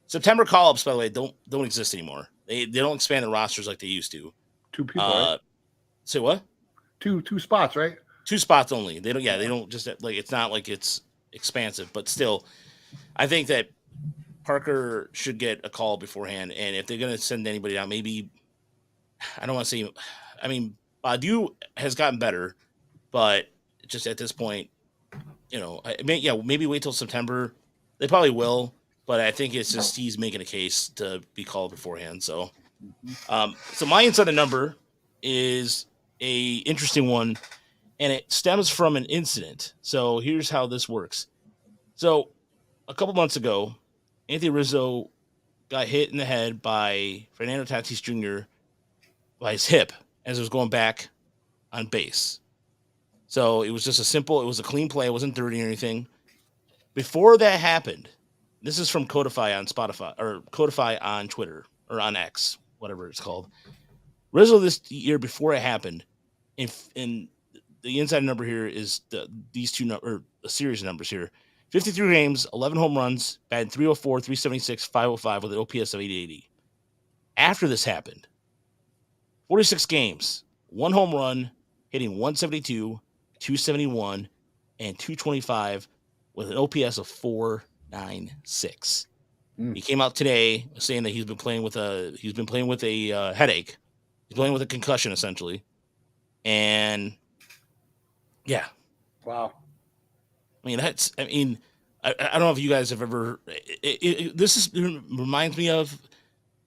September call-ups, by the way, don't exist anymore. They don't expand the rosters like they used to. 2 people, right? Say what? Two spots, right? 2 spots only. They don't just like, it's not like it's expansive, but still, I think that Parker should get a call beforehand. And if they're going to send anybody out, maybe, I don't want to say, I mean, Baddoo has gotten better, but just at this point, maybe wait till September. They probably will. But I think it's just he's making a case to be called beforehand. So, so my insider number is a interesting one, and it stems from an incident. So here's how this works. So a couple months ago, Anthony Rizzo got hit in the head by Fernando Tatis Jr. by his hip as it was going back on base. So it was just it was a clean play. It wasn't dirty or anything. Before that happened, this is from Codify on Spotify or Codify on Twitter or on X, whatever it's called. Rizzo this year before it happened, in the inside number here is these two or a series of numbers here. 53 games, 11 home runs, batted 304, 376, 505 with an OPS of 880. After this happened, 46 games, 1 home run, hitting 172, 271, and 225 with an OPS of 496. He came out today saying that he's been playing with a headache. He's playing with a concussion essentially. And yeah. Wow. I don't know if you guys have ever. This reminds me of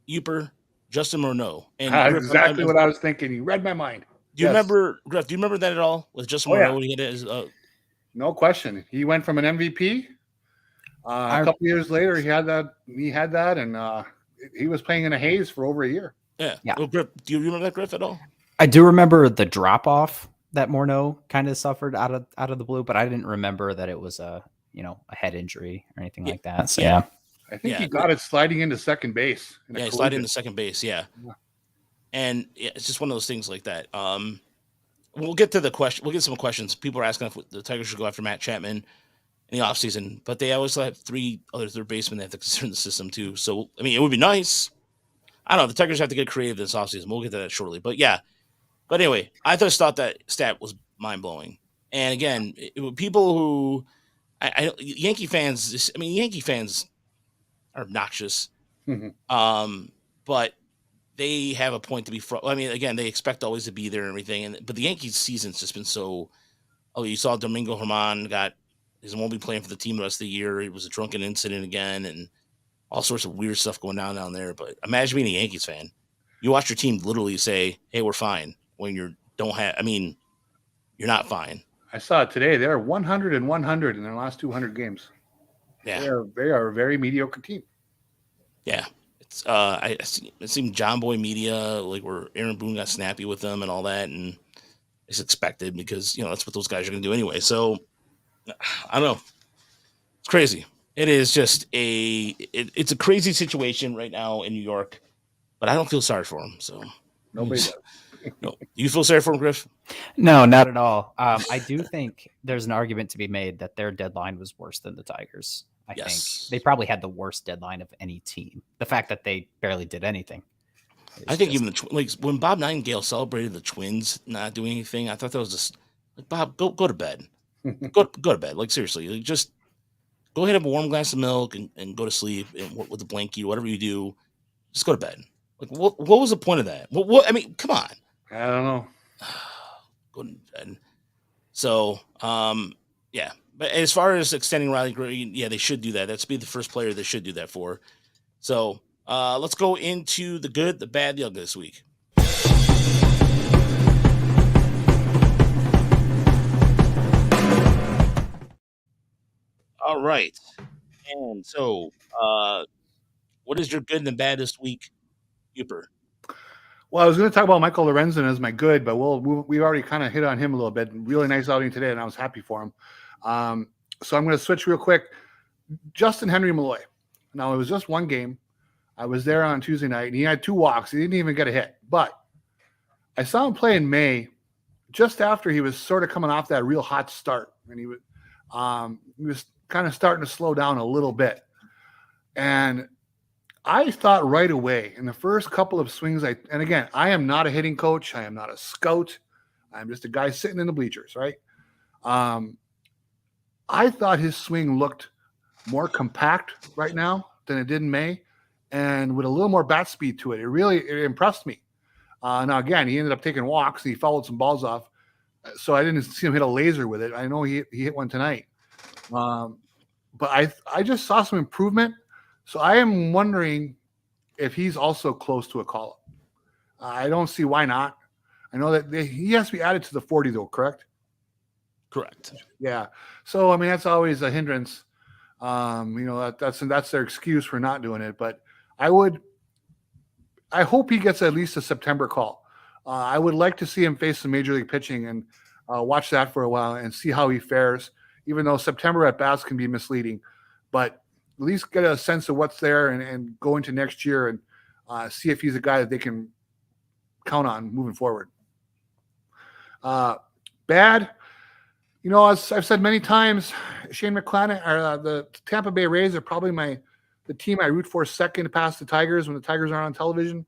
Uper, Justin Morneau, and exactly what I was thinking. You read my mind. Do you remember, Griff? Do you remember that at all with Justin Morneau? When he hit his, no question. He went from an MVP. A couple years later, he had that, and he was playing in a haze for over a year. Yeah. Well, Griff, do you remember that, Griff, at all? I do remember the drop off that Morneau kind of suffered out of the blue, but I didn't remember that it was a head injury or anything like that. So yeah. I think he got it sliding into second base. Yeah, sliding into second base. Yeah. And it's just one of those things like that. We'll get to the question. We'll get some questions. People are asking if the Tigers should go after Matt Chapman in the offseason, but they always have 3 other third basemen they have to consider in the system too. So, I mean, it would be nice. I don't know. The Tigers have to get creative this offseason. We'll get to that shortly. But yeah. But anyway, I just thought that stat was mind-blowing. And again, people who Yankee fans are obnoxious. Mm-hmm. But they have a point to be again, they expect always to be there and everything. But the Yankees season's just been so. Oh, you saw Domingo Germán won't be playing for the team the rest of the year. It was a drunken incident again, and all sorts of weird stuff going down there. But imagine being a Yankees fan. You watch your team literally say, "Hey, we're fine," when you're not fine. I saw it today. They're 100 and 100 in their last 200 games. Yeah, they are a very mediocre team. Yeah, it's it seemed John Boy Media like where Aaron Boone got snappy with them and all that, and it's expected because that's what those guys are going to do anyway. So I don't know. It's crazy. It is just it's a crazy situation right now in New York, but I don't feel sorry for them. So nobody does. No. You feel sorry for him, Griff? No, not at all. I do think there's an argument to be made that their deadline was worse than the Tigers. I think they probably had the worst deadline of any team. The fact that they barely did anything. I think even when Bob Nightingale celebrated the Twins not doing anything, I thought that was just like, Bob, go to bed. go to bed. Like seriously, just go ahead and have a warm glass of milk and go to sleep and with a blankie, whatever you do, just go to bed. Like what was the point of that? What I mean, come on. I don't know. Go to bed. So, yeah. But as far as extending Riley Green, yeah, they should do that. That's be the first player they should do that for. So, let's go into the good, the bad, the ugly this week. All right. And so, what is your good and the bad this week, Uper? Well, I was going to talk about Michael Lorenzen as my good, but we already kind of hit on him a little bit. Really nice outing today, and I was happy for him. So I'm going to switch real quick. Justin Henry Malloy. Now, it was just one game. I was there on Tuesday night, and he had 2 walks. He didn't even get a hit. But I saw him play in May, just after he was sort of coming off that real hot start. And he was kind of starting to slow down a little bit. And I thought right away in the first couple of swings, and again, I am not a hitting coach. I am not a scout. I'm just a guy sitting in the bleachers, right? I thought his swing looked more compact right now than it did in May, and with a little more bat speed to it. It impressed me. Now, again, he ended up taking walks, and he fouled some balls off, so I didn't see him hit a laser with it. I know he hit one tonight. But I just saw some improvement. So I am wondering if he's also close to a call-up. I don't see why not. I know that he has to be added to the 40, though, correct? Correct. Yeah. So, I mean, that's always a hindrance. That's their excuse for not doing it. But I hope he gets at least a September call. I would like to see him face some major league pitching and watch that for a while and see how he fares, even though September at bats can be misleading. But at least get a sense of what's there and go into next year and see if he's a guy that they can count on moving forward. Bad, as I've said many times, Shane McClanahan, or the Tampa Bay Rays are probably the team I root for second to pass the Tigers when the Tigers aren't on television.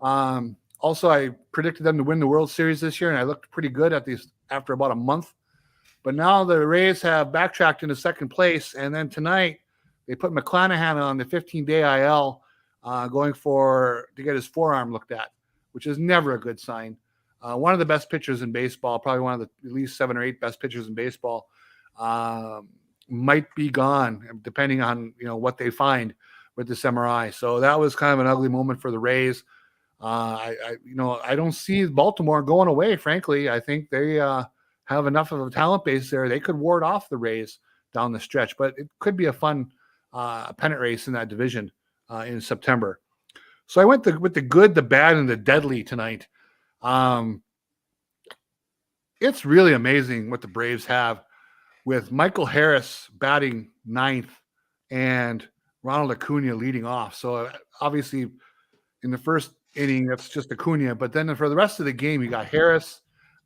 Also, I predicted them to win the World Series this year, and I looked pretty good at these after about a month. But now the Rays have backtracked into second place, and then tonight they put McClanahan on the 15-day IL, going to get his forearm looked at, which is never a good sign. One of the best pitchers in baseball, probably one of the at least 7 or 8 best pitchers in baseball, might be gone depending on what they find with this MRI. So that was kind of an ugly moment for the Rays. I don't see Baltimore going away. Frankly, I think they have enough of a talent base there. They could ward off the Rays down the stretch, but it could be a fun pennant race in that division in September. So I went with the good, the bad, and the deadly tonight. It's really amazing what the Braves have with Michael Harris batting 9th and Ronald Acuna leading off. So obviously in the first inning, that's just Acuna. But then for the rest of the game, you got Harris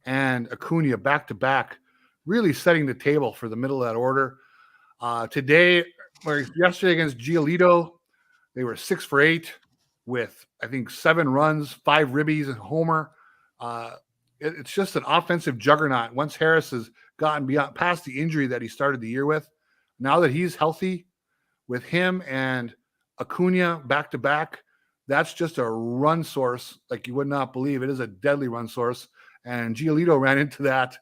and Acuna back to back, really setting the table for the middle of that order. Yesterday against Giolito, they were 6 for 8 with, I think, 7 runs, 5 ribbies, and homer. It's just an offensive juggernaut. Once Harris has gotten past the injury that he started the year with, now that he's healthy, with him and Acuna back to back, that's just a run source like you would not believe. It is a deadly run source, and Giolito ran into that,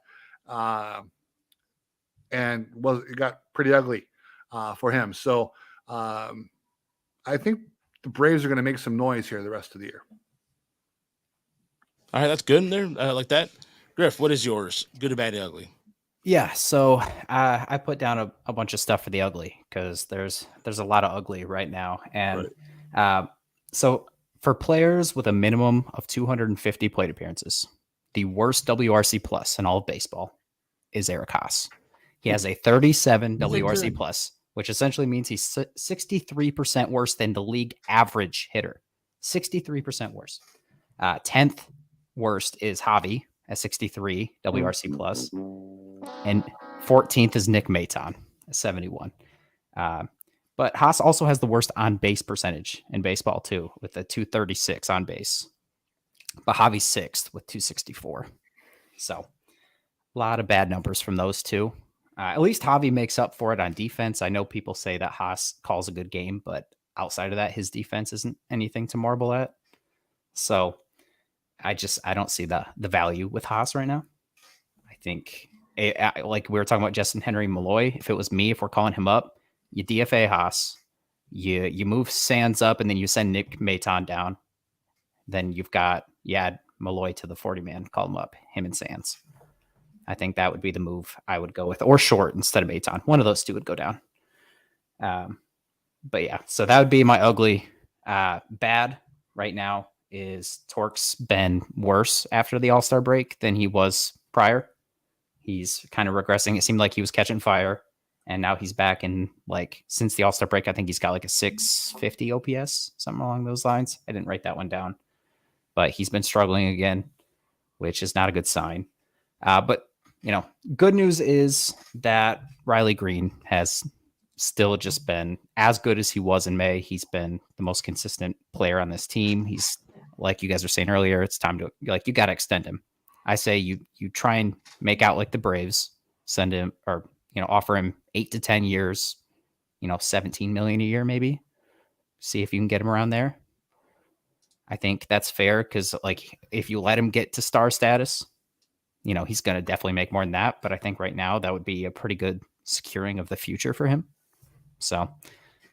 and it got pretty ugly for him. So I think the Braves are going to make some noise here the rest of the year. All right, that's good in there. I like that. Griff, what is yours? Good, bad, and ugly. Yeah, so I put down a bunch of stuff for the ugly because there's a lot of ugly right now. And so for players with a minimum of 250 plate appearances, the worst WRC plus in all of baseball is Eric Haas. He has a 37 WRC plus, which essentially means he's 63% worse than the league average hitter. 63% worse. 10th worst is Javi at 63 WRC plus, and 14th is Nick Maton at 71. But Haas also has the worst on base percentage in baseball too, with a 236 on base. But Javi's 6th with 264. So a lot of bad numbers from those two. At least Javi makes up for it on defense. I know people say that Haas calls a good game, but outside of that, his defense isn't anything to marvel at. So I don't see the value with Haas right now. I think, like we were talking about Justin Henry Malloy, if it was me, if we're calling him up, you DFA Haas, you move Sands up, and then you send Nick Maton down. Then you add Malloy to the 40-man, call him up, him and Sands. I think that would be the move I would go with, or Short instead of Maton. One of those two would go down. But yeah, so that would be my ugly. Bad right now is Torque's been worse after the All-Star break than he was prior. He's kind of regressing. It seemed like he was catching fire, and now he's back in, since the All-Star break, I think he's got a 650 OPS, something along those lines. I didn't write that one down, but he's been struggling again, which is not a good sign. But good news is that Riley Green has still just been as good as he was in May. He's been the most consistent player on this team. He's, like you guys were saying earlier, it's time to, you got to extend him. I say you try and make out like the Braves, send him, or, offer him 8 to 10 years, 17 million a year, maybe. See if you can get him around there. I think that's fair because, if you let him get to star status, he's going to definitely make more than that. But I think right now that would be a pretty good securing of the future for him. So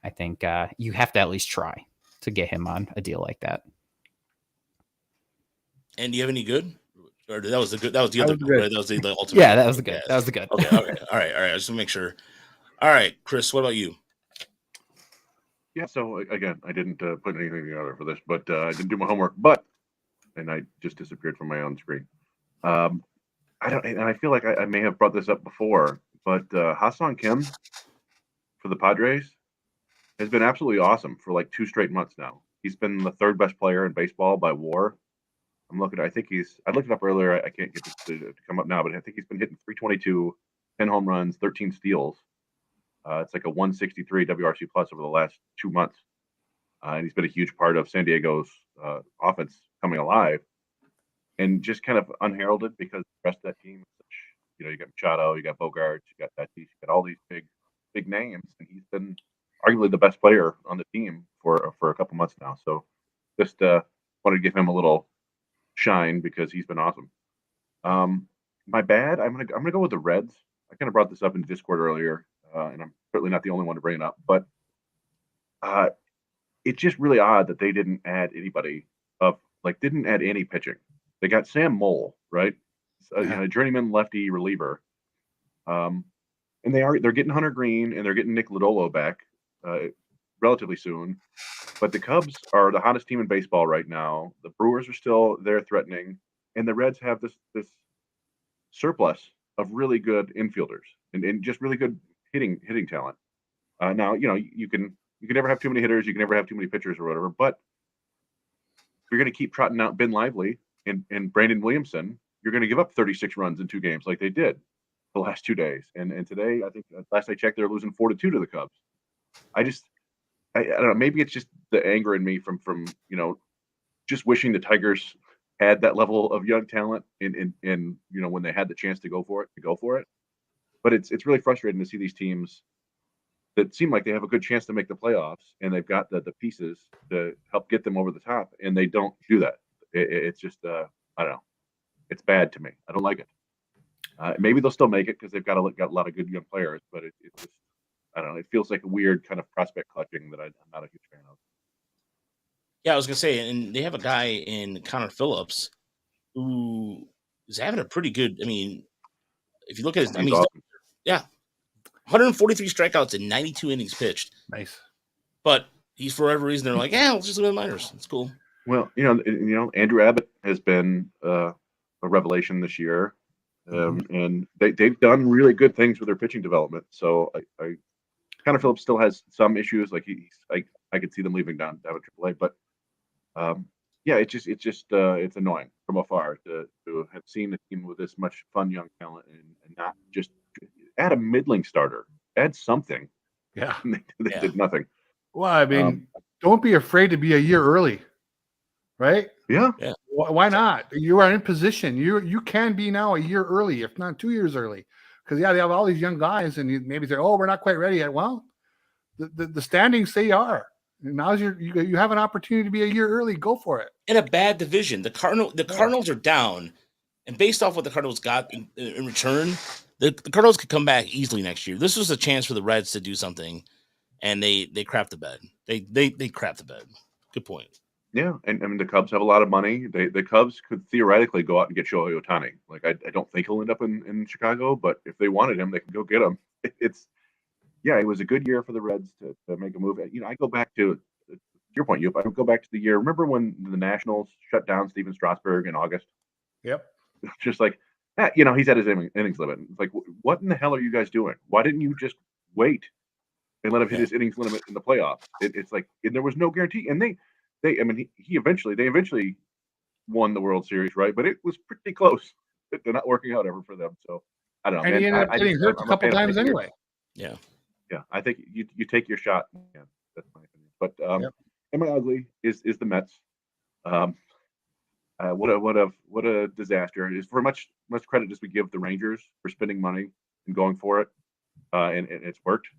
I think you have to at least try to get him on a deal like that. And do you have any good? Or that was the good. That was the other good. Right? That was the ultimate. Yeah, that was the good. Yes. That was the good. Okay. All right. I just want to make sure. All right, Chris, what about you? Yeah. So again, I didn't put anything together for this, but I didn't do my homework. And I just disappeared from my own screen. And I feel like I may have brought this up before, but Ha-Seong Kim for the Padres has been absolutely awesome for 2 straight months now. He's been the 3rd best player in baseball by WAR I'm looking. I think I looked it up earlier. I can't get to come up now, but I think he's been hitting 322, 10 home runs, 13 steals. It's like a 163 WRC plus over the last 2 months, and he's been a huge part of San Diego's offense coming alive, and just kind of unheralded because the rest of that team is such. You got Machado, you got Bogarts, you got Tatis, you got all these big names, and he's been arguably the best player on the team for a couple months now. So just wanted to give him a little shine because he's been awesome. My bad. I'm gonna go with the Reds. I kind of brought this up in Discord earlier, and I'm certainly not the only one to bring it up. But it's just really odd that they didn't add anybody didn't add any pitching. They got Sam Moll, right? A journeyman lefty reliever. And they're getting Hunter Green and they're getting Nick Lodolo back relatively soon. But the Cubs are the hottest team in baseball right now. The Brewers are still there threatening, and the Reds have this surplus of really good infielders and just really good hitting talent. Now, you can never have too many hitters, you can never have too many pitchers or whatever, but if you're going to keep trotting out Ben Lively and Brandon Williamson, you're going to give up 36 runs in 2 games like they did the last 2 days. And today, I think last I checked, they're losing 4-2 to the Cubs. I don't know. Maybe it's just the anger in me from just wishing the Tigers had that level of young talent in when they had the chance to go for it. But it's really frustrating to see these teams that seem like they have a good chance to make the playoffs, and they've got the pieces to help get them over the top, and they don't do that. It's just I don't know. It's bad to me. I don't like it. Maybe they'll still make it because they've got a lot of good young players, but it's just, I don't know. It feels like a weird kind of prospect clutching that I'm not a huge fan of. Yeah, I was gonna say, and they have a guy in Connor Phillips who is having a pretty good. I mean, if you look at his, He's awesome. 143 strikeouts in 92 innings pitched. Nice. But he's for whatever reason they're like, let's just leave the minors. It's cool. Well, Andrew Abbott has been a revelation this year, and they've done really good things with their pitching development. So I Connor Phillips still has some issues. Like I could see them leaving down to AAA, but it's annoying from afar to have seen a team with this much fun young talent and not just add a middling starter, add something. Yeah, they did nothing. Well, I mean, don't be afraid to be a year early, right? Yeah. Why not? You are in position. You can be now a year early, if not 2 years early, because they have all these young guys, and you maybe say, "Oh, we're not quite ready yet." Well, the standings say you are. Now you have an opportunity to be a year early. Go for it. In a bad division, the Cardinals are down, and based off what the Cardinals got in return, the Cardinals could come back easily next year. This was a chance for the Reds to do something, and they crapped the bed. They crapped the bed. Good point. Yeah, and I mean the Cubs have a lot of money. The Cubs could theoretically go out and get Shohei Ohtani. Like I don't think he'll end up in Chicago, but if they wanted him, they can go get him. It was a good year for the Reds to make a move. I go back to your point. I go back to the year. Remember when the Nationals shut down Steven Strasburg in August? Yep. Just like, he's at his innings limit. It's like, what in the hell are you guys doing? Why didn't you just wait and let him hit his innings limit in the playoffs? It's like, and there was no guarantee. And they eventually won the World Series, right? But it was pretty close. They're not working out ever for them. So I don't know. And he ended up getting hurt a couple times anyway. Yeah. Yeah, I think you take your shot. Yeah, that's my opinion. But am I ugly? Is the Mets? What a disaster! Is for much credit as we give the Rangers for spending money and going for it, and it's worked.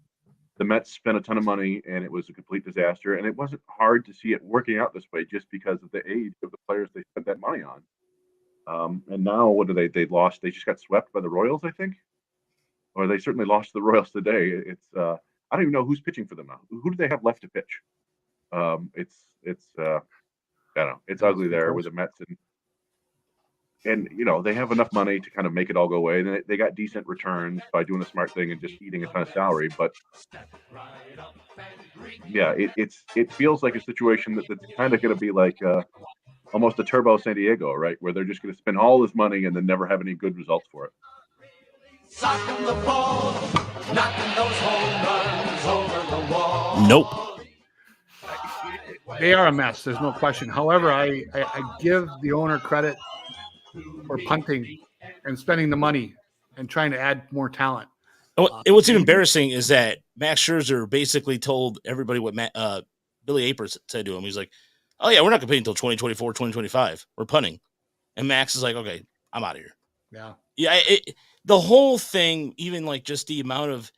The Mets spent a ton of money, and it was a complete disaster. And it wasn't hard to see it working out this way, just because of the age of the players they spent that money on. And now, what do they lost? They just got swept by the Royals, I think. Or they certainly lost to the Royals today. It's I don't even know who's pitching for them now. Who do they have left to pitch? It's I don't know. It's ugly there with the Mets, and they have enough money to kind of make it all go away. And they got decent returns by doing the smart thing and just eating a ton of salary. But yeah, it feels like a situation that's kind of going to be like almost a turbo San Diego, right? Where they're just going to spend all this money and then never have any good results for it. Socking the ball, knocking those home runs over the wall. Nope. They are a mess. There's no question. However, I give the owner credit for punting and spending the money and trying to add more talent. What's even embarrassing is that Max Scherzer basically told everybody what Billy Apers said to him. He's like, "Oh yeah, we're not competing until 2024, 2025. We're punting," and Max is like, "Okay, I'm out of here." Yeah. The whole thing, even like just the amount of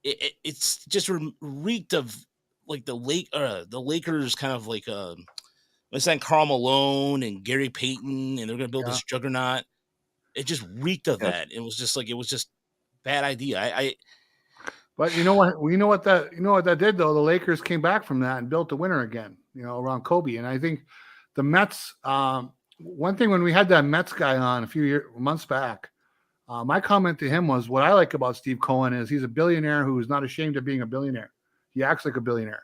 it's just reeked of like the Lakers kind of like let's say Karl Malone and Gary Payton, and they're going to build this juggernaut. It just reeked of that. It was just bad idea. But you know what that did though. The Lakers came back from that and built the winner again. Around Kobe, and I think the Mets. One thing when we had that Mets guy on a few months back, my comment to him was, what I like about Steve Cohen is he's a billionaire who is not ashamed of being a billionaire. He acts like a billionaire,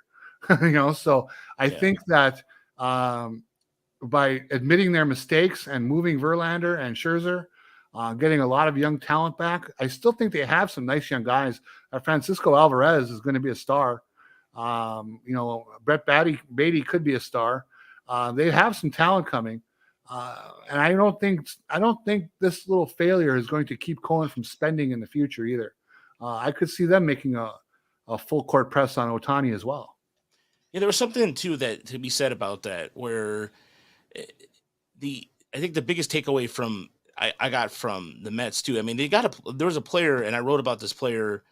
So I think that by admitting their mistakes and moving Verlander and Scherzer, getting a lot of young talent back, I still think they have some nice young guys. Francisco Alvarez is going to be a star. Brett Beatty could be a star. They have some talent coming. And I don't think this little failure is going to keep Cohen from spending in the future either. I could see them making a full court press on Ohtani as well. Yeah, there was something too that to be said about that, where I think the biggest takeaway from I got from the Mets too. I mean, there was a player, and I wrote about this player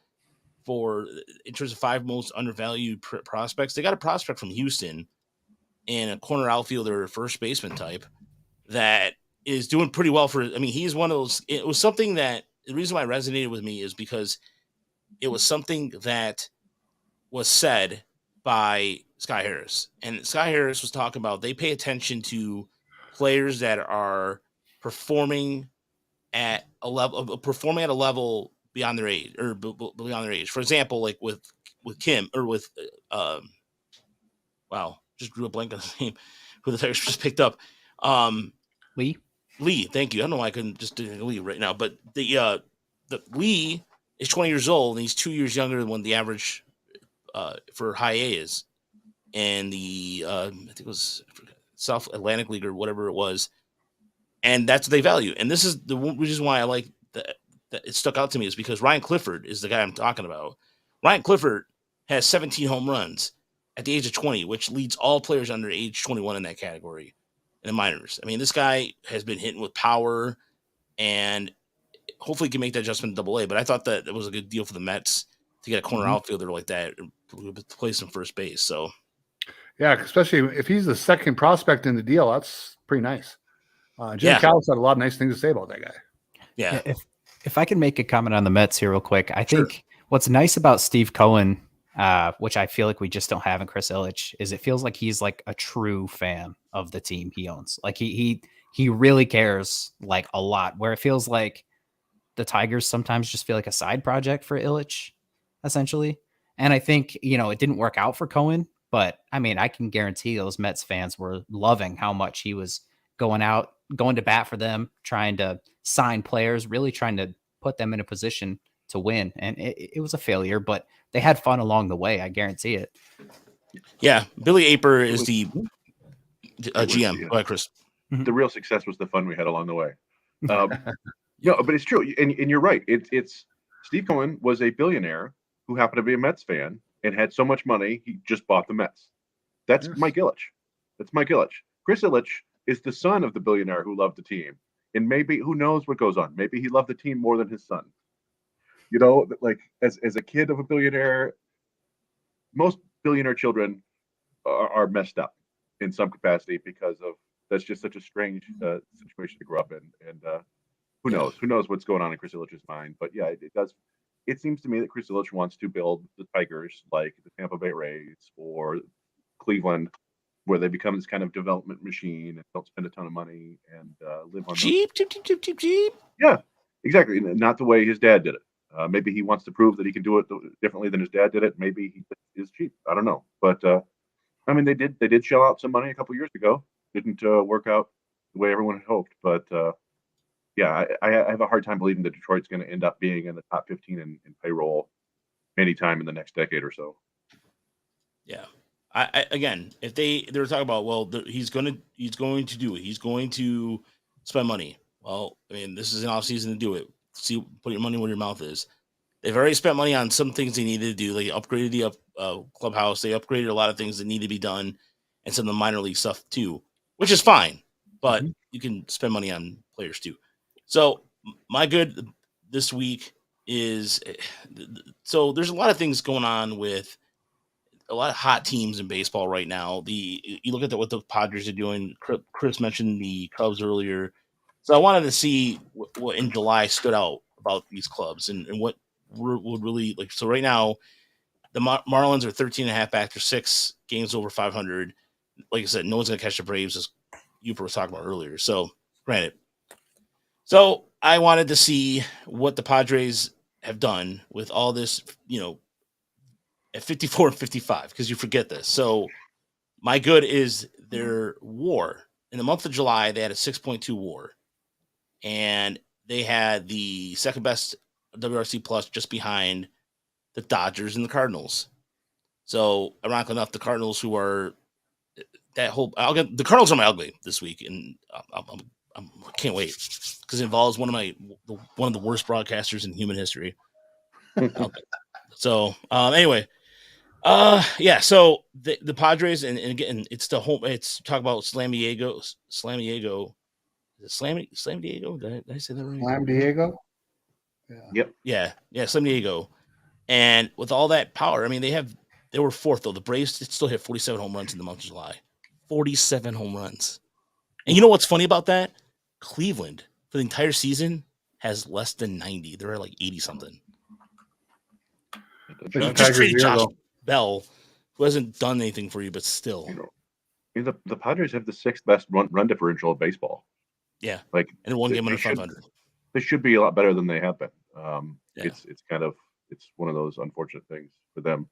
in terms of 5 most undervalued prospects. They got a prospect from Houston and a corner outfielder, first baseman type that is doing pretty well he's one of those. It was something that the reason why it resonated with me is because it was something that was said by Sky Harris, and Sky Harris was talking about they pay attention to players that are performing at a level beyond their age or beyond their age. For example, like with Kim or with just drew a blank on his name, who the Tigers just picked up. Lee, thank you. I don't know why I couldn't just do Lee right now, but the Lee is 20 years old and he's 2 years younger than what the average for high A is, and the I think it was South Atlantic League or whatever it was, and that's what they value. And this is the reason why I like that it stuck out to me, is because Ryan Clifford is the guy I'm talking about. Ryan Clifford has 17 home runs at the age of 20, which leads all players under age 21 in that category in the minors. I mean, this guy has been hitting with power, and hopefully he can make that adjustment in AA. But I thought that it was a good deal for the Mets to get a corner outfielder like that to play some first base. So, yeah, especially if he's the second prospect in the deal, that's pretty nice. Jim Callis had a lot of nice things to say about that guy. Yeah. If I can make a comment on the Mets here real quick, I think what's nice about Steve Cohen, which I feel like we just don't have in Chris Ilitch, is it feels like he's like a true fan of the team he owns. Like he really cares like a lot, where it feels like the Tigers sometimes just feel like a side project for Ilitch, essentially. And I think, it didn't work out for Cohen, but I mean, I can guarantee those Mets fans were loving how much he was going to bat for them, trying to sign players, really trying to put them in a position to win. And it was a failure, but they had fun along the way. I guarantee it. Yeah. Billy Aper is the GM. Go ahead, Chris. The real success was the fun we had along the way. But it's true. And you're right. It's Steve Cohen was a billionaire who happened to be a Mets fan and had so much money, he just bought the Mets. That's Mike Ilitch. Chris Ilitch is the son of the billionaire who loved the team. And maybe, who knows what goes on? Maybe he loved the team more than his son. Like as a kid of a billionaire, most billionaire children are messed up in some capacity because of that's just such a strange situation to grow up in. And who knows what's going on in Chris Ilitch's mind? But yeah, it does. It seems to me that Chris Ilitch wants to build the Tigers like the Tampa Bay Rays or Cleveland, where they become this kind of development machine and don't spend a ton of money and live on cheap. Yeah, exactly. Not the way his dad did it. Maybe he wants to prove that he can do it differently than his dad did it. Maybe he is cheap. I don't know. But I mean, they did shell out some money a couple years ago. Didn't work out the way everyone had hoped. But yeah, I have a hard time believing that Detroit's going to end up being in the top 15 in payroll anytime in the next decade or so. Yeah. Again, if they were talking about, well, he's going to do it. He's going to spend money. Well, I mean, this is an off season to do it. See, put your money where your mouth is. They've already spent money on some things they needed to do. They upgraded the clubhouse. They upgraded a lot of things that need to be done, and some of the minor league stuff too, which is fine. But you can spend money on players too. So my good this week is, so there's a lot of things going on with a lot of hot teams in baseball right now. You look at what the Padres are doing. Chris mentioned the Cubs earlier, so I wanted to see what in July stood out about these clubs and what would really like. So right now, the Marlins are 13.5 after 6 games over 500. Like I said, no one's gonna catch the Braves, as you were talking about earlier. So granted, so I wanted to see what the Padres have done with all this, at 54 and 55, because you forget this. So my good is their WAR. In the month of July, they had a 6.2 WAR, and they had the second best WRC plus, just behind the Dodgers and the Cardinals. So ironically enough, the Cardinals, who are the Cardinals are my ugly this week, and I can't wait because it involves one of the worst broadcasters in human history. So anyway. Yeah, so the Padres, and again, it's the home. It's talk about Slam Diego. Is it Slam Diego? Did I say that right? Slam Diego. Yeah. Slam Diego. And with all that power, I mean, they were fourth though. The Braves still hit 47 home runs in the month of July. 47 home runs. And you know what's funny about that? Cleveland for the entire season has less than 90. They're at like 80 something. You just traded Josh Bell, who hasn't done anything for you, but still. The Padres have the 6th best run differential of baseball. Yeah, like, and one game under 500. They should be a lot better than they have been. It's one of those unfortunate things for them.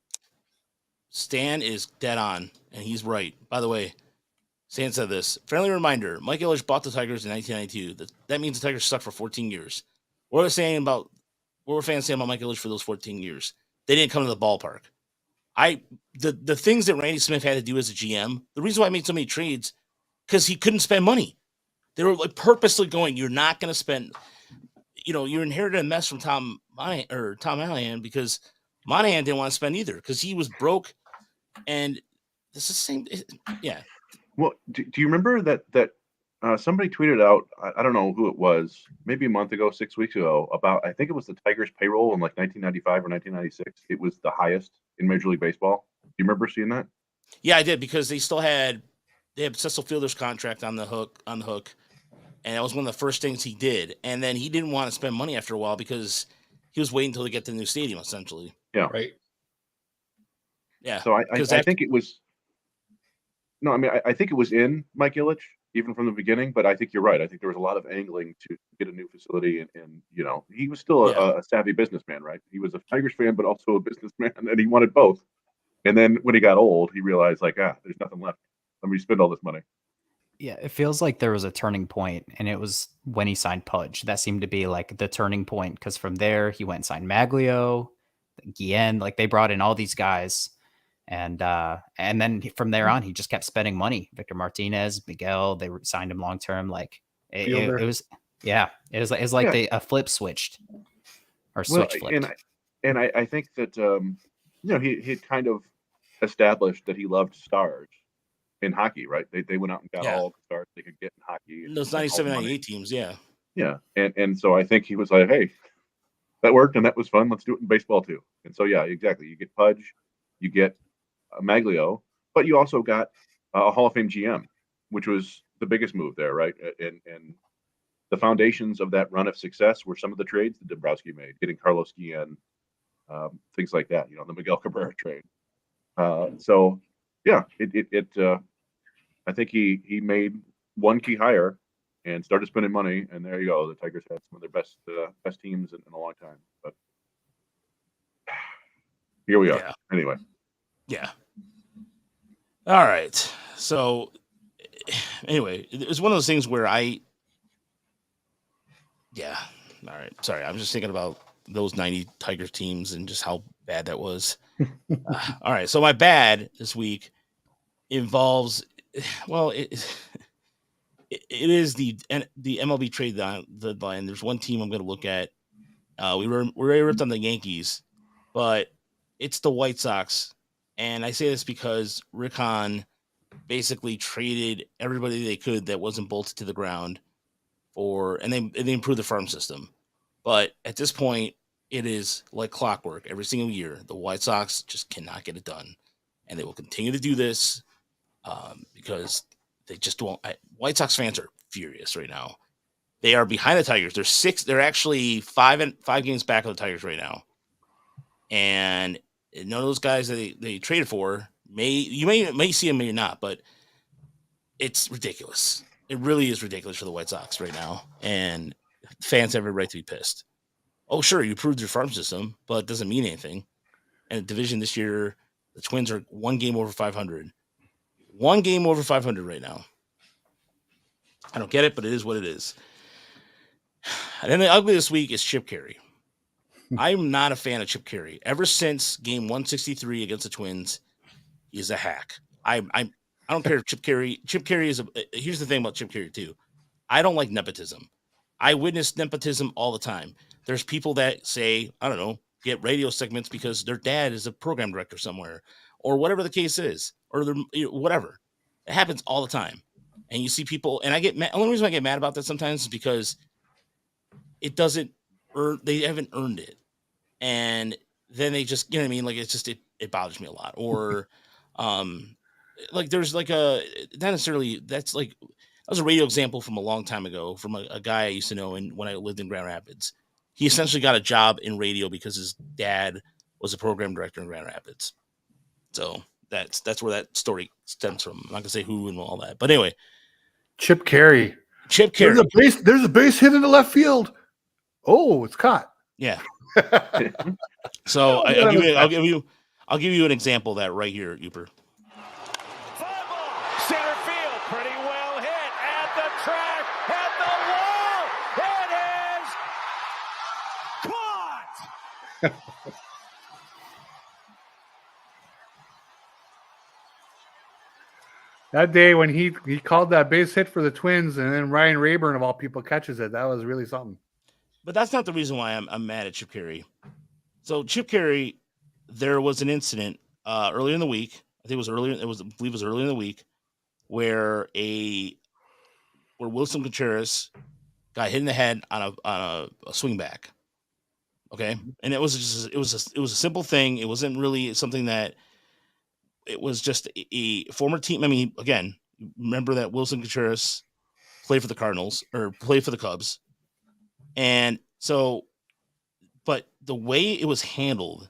Stan is dead on, and he's right. By the way, Stan said this. Friendly reminder: Mike Ilitch bought the Tigers in 1992. That means the Tigers sucked for 14 years. What were fans saying about Mike Ilitch for those 14 years? They didn't come to the ballpark. The things that Randy Smith had to do as a GM, the reason why I made so many trades, because he couldn't spend money. They were like purposely going, you're not going to spend, you inherited a mess from Tom Monahan, because Monahan didn't want to spend either because he was broke. And it's the same. Yeah. Well, do you remember that somebody tweeted out, I don't know who it was, maybe a month ago, 6 weeks ago, about, I think it was the Tigers payroll in like 1995 or 1996. It was the highest in Major League Baseball. Do you remember seeing that? Yeah, I did, because they had Cecil Fielder's contract on the hook. And that was one of the first things he did. And then he didn't want to spend money after a while because he was waiting until they get the new stadium, essentially. Yeah. Right. Yeah. So I think it was. No, I mean, I think it was in Mike Ilitch, even from the beginning, but I think you're right. I think there was a lot of angling to get a new facility, and he was still a savvy businessman, right? He was a Tigers fan, but also a businessman, and he wanted both. And then when he got old, he realized, like, there's nothing left. Let me spend all this money. Yeah, it feels like there was a turning point, and it was when he signed Pudge. That seemed to be like the turning point, because from there he went and signed Maglio, Guillen. Like, they brought in all these guys. And then from there on, he just kept spending money. Victor Martinez, Miguel, they signed him long term. Like it was like a flip switched or switch flipped. And I think that he kind of established that he loved stars in hockey, right? They went out and got all the stars they could get in hockey. Those 97, 98 teams, yeah. Yeah, and so I think he was like, hey, that worked and that was fun. Let's do it in baseball too. And so yeah, exactly. You get Pudge, you get Maglio, but you also got a Hall of Fame GM, which was the biggest move there, right? And the foundations of that run of success were some of the trades that Dombrowski made, getting Carlos Guillen, things like that. The Miguel Cabrera trade. So yeah, I think he made one key hire and started spending money, and there you go. The Tigers had some of their best teams in a long time, but here we are. Yeah. Anyway. Yeah. All right. So anyway, it was one of those things where all right. Sorry. I'm just thinking about those 90 Tiger teams and just how bad that was. All right. So my bad this week involves, well, it is the MLB trade deadline. There's one team I'm going to look at. We're already ripped on the Yankees, but it's the White Sox, and I say this because Rick Hahn basically traded everybody they could that wasn't bolted to the ground and they improved the farm system. But at this point, it is like clockwork. Every single year, the White Sox just cannot get it done, and they will continue to do this because they just won't. White Sox fans are furious right now. They are behind the Tigers. They're actually five games back of the Tigers right now, and none of those guys that they traded for may see them, may not, but it's ridiculous. It really is ridiculous for the White Sox right now, and fans have every right to be pissed. Oh, sure, you improved your farm system, but it doesn't mean anything. And the division this year, the Twins are 1 game over 500. 1 game over 500 right now. I don't get it, but it is what it is. And then the ugly this week is Chip Carey. I'm not a fan of Chip Carey. Ever since game 163 against the Twins, he's a hack. I don't care if Chip Carey is here's the thing about Chip Carey too. I don't like nepotism. I witness nepotism all the time. There's people that say, I don't know, get radio segments because their dad is a program director somewhere or whatever the case is, or whatever. It happens all the time. And you see people, and I get mad. The only reason I get mad about that sometimes is because they haven't earned it. And then they just, you know what I mean? Like, it's just, it bothers me a lot. Or, like there's like not necessarily, that was a radio example from a long time ago from a guy I used to know when I lived in Grand Rapids. He essentially got a job in radio because his dad was a program director in Grand Rapids. So that's where that story stems from. I'm not gonna say who and all that, but anyway, Chip Carey. There's a base hit in the left field. Oh, it's caught. Yeah. So I'll give you an example of that right here, Uper. Center field, pretty well hit at the track, at the wall. It is caught. That day when he called that base hit for the Twins, and then Ryan Rayburn of all people catches it, that was really something. But that's not the reason why I'm mad at Chip Carey. So Chip Carey, there was an incident earlier in the week. I believe it was earlier in the week where Wilson Contreras got hit in the head on a swing back. Okay, and it was a simple thing. It wasn't really something that. It was just a former team. I mean, again, remember that Wilson Contreras played for the Cardinals or played for the Cubs, and so, but the way it was handled,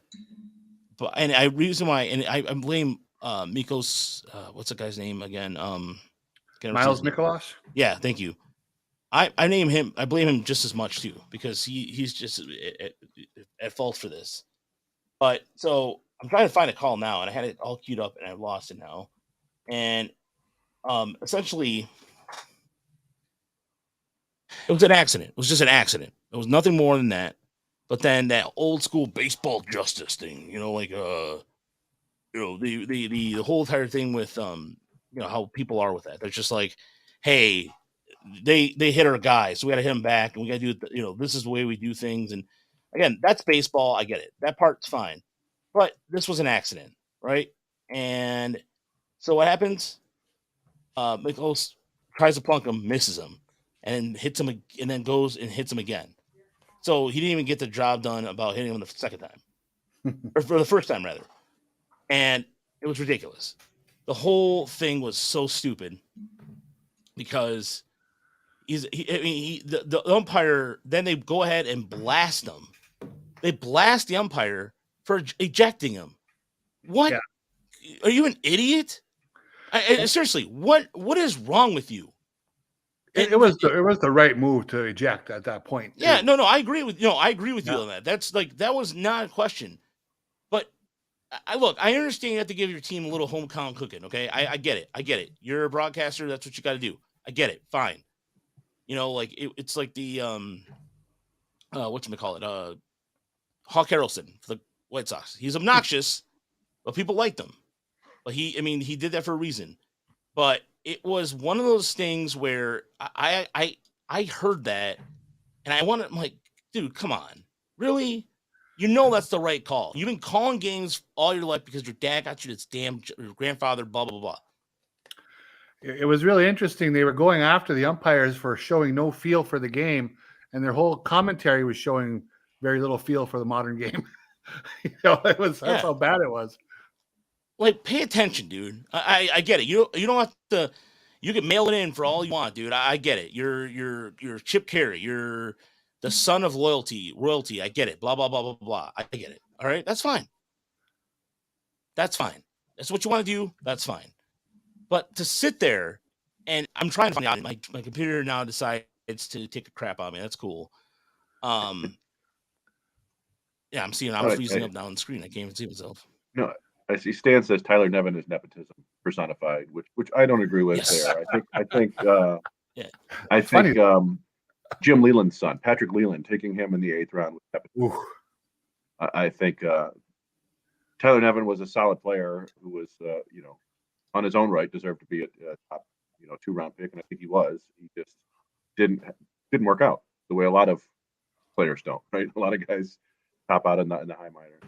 I blame Mikos. What's the guy's name again? Miles Mikolas. Yeah, thank you. I name him. I blame him just as much too because he's just at fault for this. But so I'm trying to find a call now, and I had it all queued up, and I've lost it now. And essentially, it was an accident. It was just an accident. It was nothing more than that. But then that old school baseball justice thing, like the whole entire thing with how people are with that. They're just like, hey, they hit our guy, so we got to hit him back, and we got to do this is the way we do things. And again, that's baseball. I get it. That part's fine. But this was an accident, right? And so what happens? Miklos tries to plunk him, misses him, and hits him, and then goes and hits him again. So he didn't even get the job done about hitting him the second time, or for the first time rather. And it was ridiculous. The whole thing was so stupid because the umpire. Then they go ahead and blast him. They blast the umpire for ejecting him. What? Yeah. Are you an idiot? Seriously, what is wrong with you? It was the right move to eject at that point. Yeah, no, I agree with you on that. That's that was not a question. But I understand you have to give your team a little hometown cooking. Okay, I get it. You're a broadcaster. That's what you got to do. I get it. Fine. It's like the whatchamacallit, Hawk Harrelson for the White Sox. He's obnoxious, but people liked him. but he did that for a reason. But it was one of those things where I heard that, and I'm like, dude, come on, really? You know that's the right call. You've been calling games all your life because your dad got you this damn your grandfather, blah blah blah. It was really interesting. They were going after the umpires for showing no feel for the game, and their whole commentary was showing very little feel for the modern game. That's how bad it was. Like, pay attention, dude. I get it. You don't have to. You can mail it in for all you want, dude. I get it. You're Chip Carey. You're the son of royalty. I get it. Blah blah blah blah blah. I get it. All right, that's fine. That's fine. That's what you want to do. That's fine. But to sit there and I'm trying to find out, my computer now decides to take a crap on me. That's cool. Yeah, I'm freezing up now on the screen. I can't even see myself. No, I see. Stan says Tyler Nevin is nepotism personified, which I don't agree with. Yes. There, I think Jim Leland's son, Patrick Leland, taking him in the 8th round was nepotism. I think Tyler Nevin was a solid player who was, on his own right, deserved to be a top, 2-round pick, and I think he was. He just didn't work out the way a lot of players don't. Right, a lot of guys top out in the high minors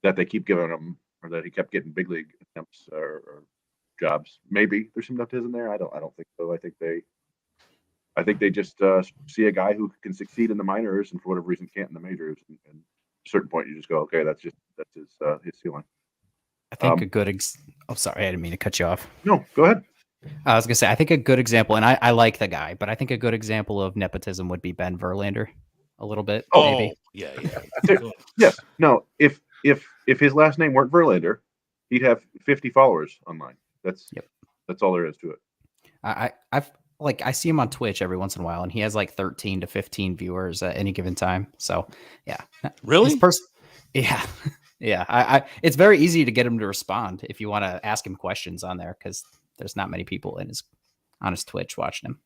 that they keep giving him, or that he kept getting big league attempts or jobs. Maybe there's some nepotism there. I don't think so. I think they just see a guy who can succeed in the minors and for whatever reason can't in the majors. And at a certain point, you just go, okay, that's his ceiling. I think a good. Sorry, I didn't mean to cut you off. No, go ahead. I was gonna say, I think a good example, and I like the guy, but I think a good example of nepotism would be Ben Verlander, a little bit. Oh, maybe. Yeah. Yes. No. If his last name weren't Verlander, he'd have 50 followers online. That's all there is to it. I see him on Twitch every once in a while, and he has like 13 to 15 viewers at any given time. So yeah, really, yeah. Yeah, it's very easy to get him to respond if you want to ask him questions on there, because there's not many people on his Twitch watching him.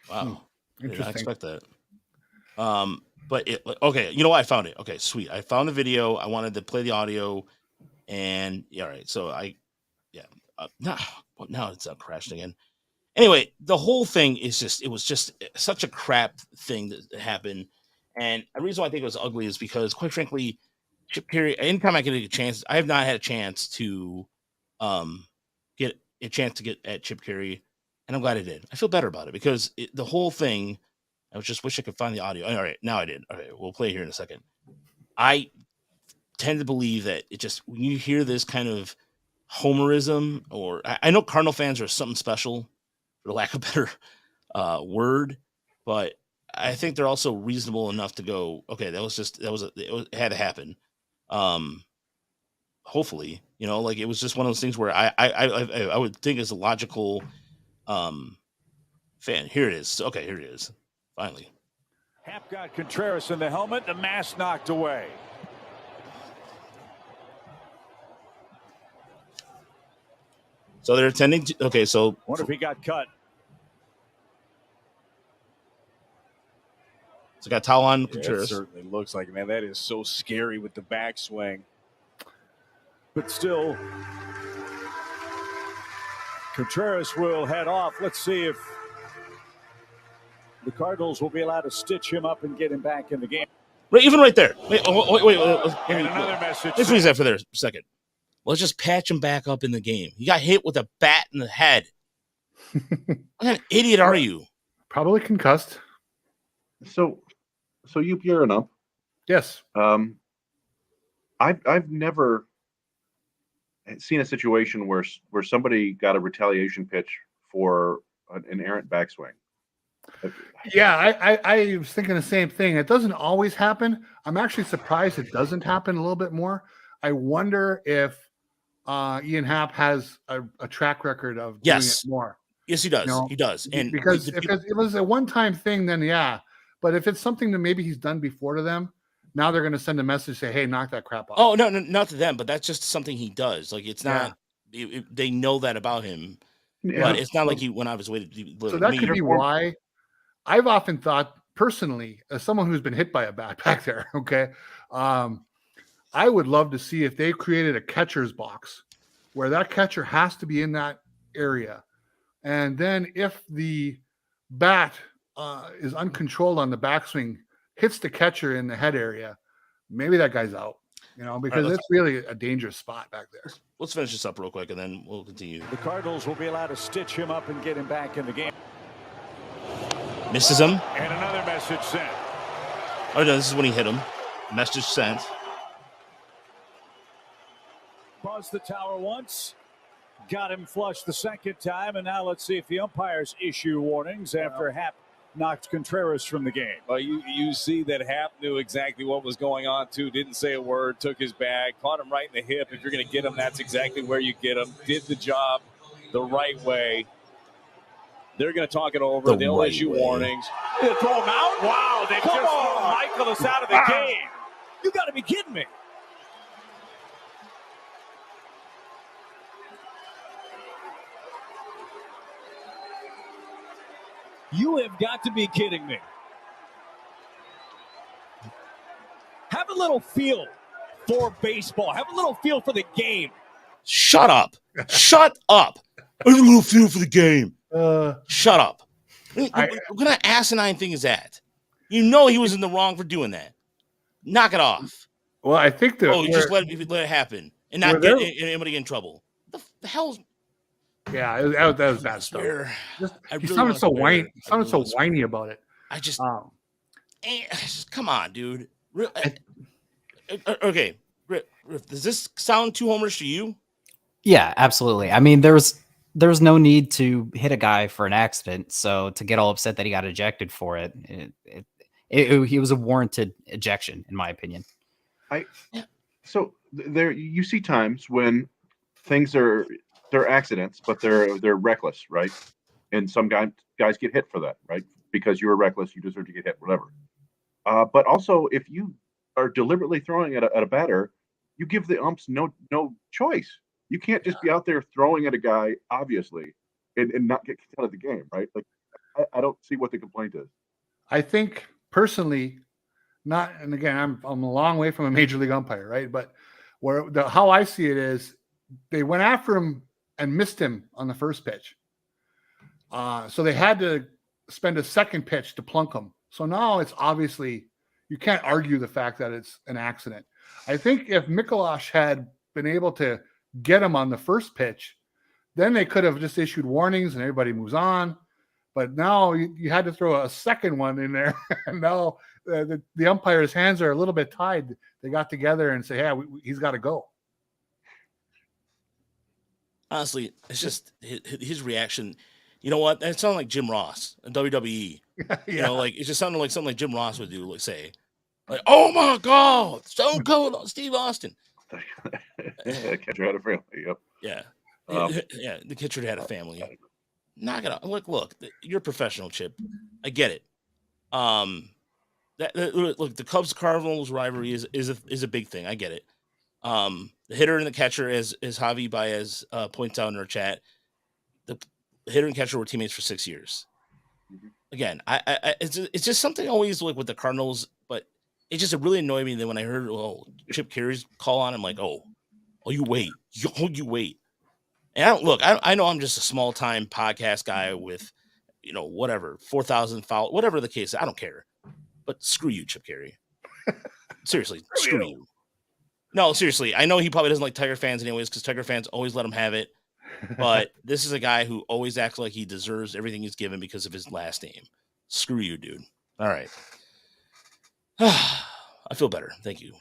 Wow, I did not expect that. But okay, you know what? I found it. Okay, sweet. I found the video. I wanted to play the audio, and all right. So now it's crashed again. Anyway, the whole thing it was just such a crap thing that happened, and the reason why I think it was ugly is because, quite frankly, Chip Carey, anytime I get a chance, I have not had a chance to get at Chip Carey, and I'm glad I did. I feel better about it because the whole thing, I just wish I could find the audio. All right, now I did. All right, we'll play here in a second. I tend to believe that when you hear this kind of homerism, or I know Cardinal fans are something special, for lack of a better word, but I think they're also reasonable enough to go, okay, it had to happen. Hopefully, it was just one of those things where I would think as a logical fan. Here it is. Okay, here it is. Finally. Hap got Contreras in the helmet. The mask knocked away. So they're attending. Okay, so wonder if he got cut. So got towel on Contreras. It certainly looks like it, man. That is so scary with the backswing. But still, Contreras will head off. Let's see if the Cardinals will be allowed to stitch him up and get him back in the game. Right, even right there. Wait. And another message. Let's freeze that for there a second. Let's just patch him back up in the game. He got hit with a bat in the head. What kind of idiot are you? Probably concussed. So you're an ump. Yes. I've never seen a situation where somebody got a retaliation pitch for an errant backswing. Yeah, I was thinking the same thing. It doesn't always happen. I'm actually surprised it doesn't happen a little bit more. I wonder if Ian Happ has a track record of doing it more. Yes, he does. He does. And because if it was a one-time thing, then yeah. But if it's something that maybe he's done before to them, now they're going to send a message, say, "Hey, knock that crap off." Oh no, not to them, but that's just something he does. Like, it's not. They know that about him, but it's not like he went out of his way to. So that could be why. I've often thought, personally, as someone who's been hit by a bat back there, okay, I would love to see if they created a catcher's box where that catcher has to be in that area. And then if the bat is uncontrolled on the backswing, hits the catcher in the head area, maybe that guy's out, because it's really a dangerous spot back there. Let's finish this up real quick, and then we'll continue. The Cardinals will be allowed to stitch him up and get him back in the game. Misses him. And another message sent. Oh, no, this is when he hit him. Message sent. Buzzed the tower once. Got him flush the second time. And now let's see if the umpires issue warnings after Happ knocked Contreras from the game. Well, you see that Happ knew exactly what was going on, too. Didn't say a word, took his bag, caught him right in the hip. If you're going to get him, that's exactly where you get him. Did the job the right way. They're going to talk it over. They'll issue warnings. They'll throw him out? Wow, they just throw Michaelis out of the game. You got to be kidding me. You have got to be kidding me. Have a little feel for baseball. Have a little feel for the game. Shut up. Shut up. I have a little feel for the game. Shut up. What kind of asinine thing is that? You know he was in the wrong for doing that. Knock it off. Well, I think you just let it happen and not get anybody in trouble. The hell's... Yeah, that was bad stuff. He sounded so whiny about it. I just come on, dude. Okay, does this sound too homerish to you? Yeah, absolutely. I mean, there's no need to hit a guy for an accident, so to get all upset that he got ejected for it, he was a warranted ejection, in my opinion. So there, you see times when things they're accidents, but they're reckless, right? And some guys get hit for that, right? Because you were reckless, you deserve to get hit, whatever. But also, if you are deliberately throwing at a batter, you give the umps no choice. You can't just be out there throwing at a guy, obviously, and not get kicked out of the game, right? Like, I don't see what the complaint is. I think personally, and again, I'm a long way from a major league umpire, right? But how I see it is, they went after him and missed him on the first pitch. So they had to spend a second pitch to plunk him. So now it's obviously, you can't argue the fact that it's an accident. I think if Mikuláš had been able to get him on the first pitch, then they could have just issued warnings and everybody moves on. But now you had to throw a second one in there. And now the umpire's hands are a little bit tied. They got together and say, "Yeah, he's got to go." Honestly, it's just his reaction. You know what? That sounded like Jim Ross in WWE. Yeah. You know, like it just sounded like something like Jim Ross would do. Like say, like, "Oh my God, Stone Cold Steve Austin." Catcher had a family. Yep. Yeah. Yeah. The catcher had a family. Knock it off. Look, you're a professional, Chip. I get it. Look, the Cubs Cardinals rivalry is a big thing. I get it. The hitter and the catcher, as Javi Baez points out in our chat, the hitter and catcher were teammates for 6 years. Again, it's just something always like with the Cardinals, but it just really annoyed me that when I heard Chip Carey's call on him, like, you wait. You wait. And I know I'm just a small time podcast guy with, whatever, 4,000 foul, whatever the case. I don't care. But screw you, Chip Carey. Seriously, screw you. No, seriously. I know he probably doesn't like Tiger fans anyways, because Tiger fans always let him have it. But this is a guy who always acts like he deserves everything he's given because of his last name. Screw you, dude. All right. I feel better. Thank you.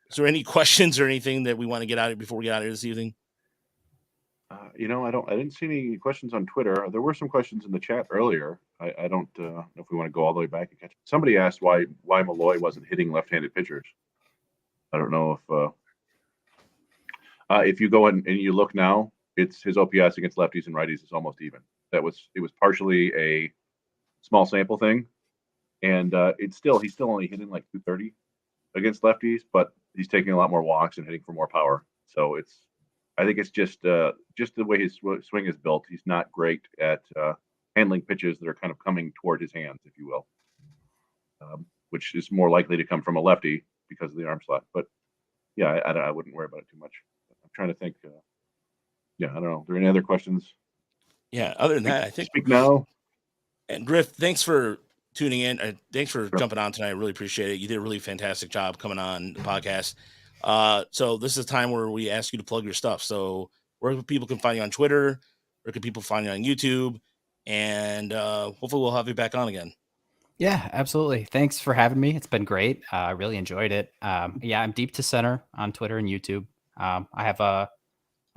Is there any questions or anything that we want to get out of before we get out of here this evening? I didn't see any questions on Twitter. There were some questions in the chat earlier. I don't know if we want to go all the way back and catch. Somebody asked why Malloy wasn't hitting left-handed pitchers. I don't know if you go in and you look now, it's his OPS against lefties and righties is almost even. It was partially a small sample thing, and he's still only hitting like 230 against lefties, but he's taking a lot more walks and hitting for more power. So I think it's just the way his swing is built. He's not great at handling pitches that are kind of coming toward his hands, if you will, which is more likely to come from a lefty because of the arm slot. But I wouldn't worry about it too much. I'm trying to think. I don't know. Are there any other questions? Yeah. Other than that, I think speak now. And Griff, thanks for tuning in. Thanks for jumping on tonight. I really appreciate it. You did a really fantastic job coming on the podcast. So this is a time where we ask you to plug your stuff. So where people can find you on Twitter, where can people find you on YouTube, and hopefully we'll have you back on again. Yeah, absolutely. Thanks for having me. It's been great. I really enjoyed it. I'm Deep to Center on Twitter and YouTube. I have a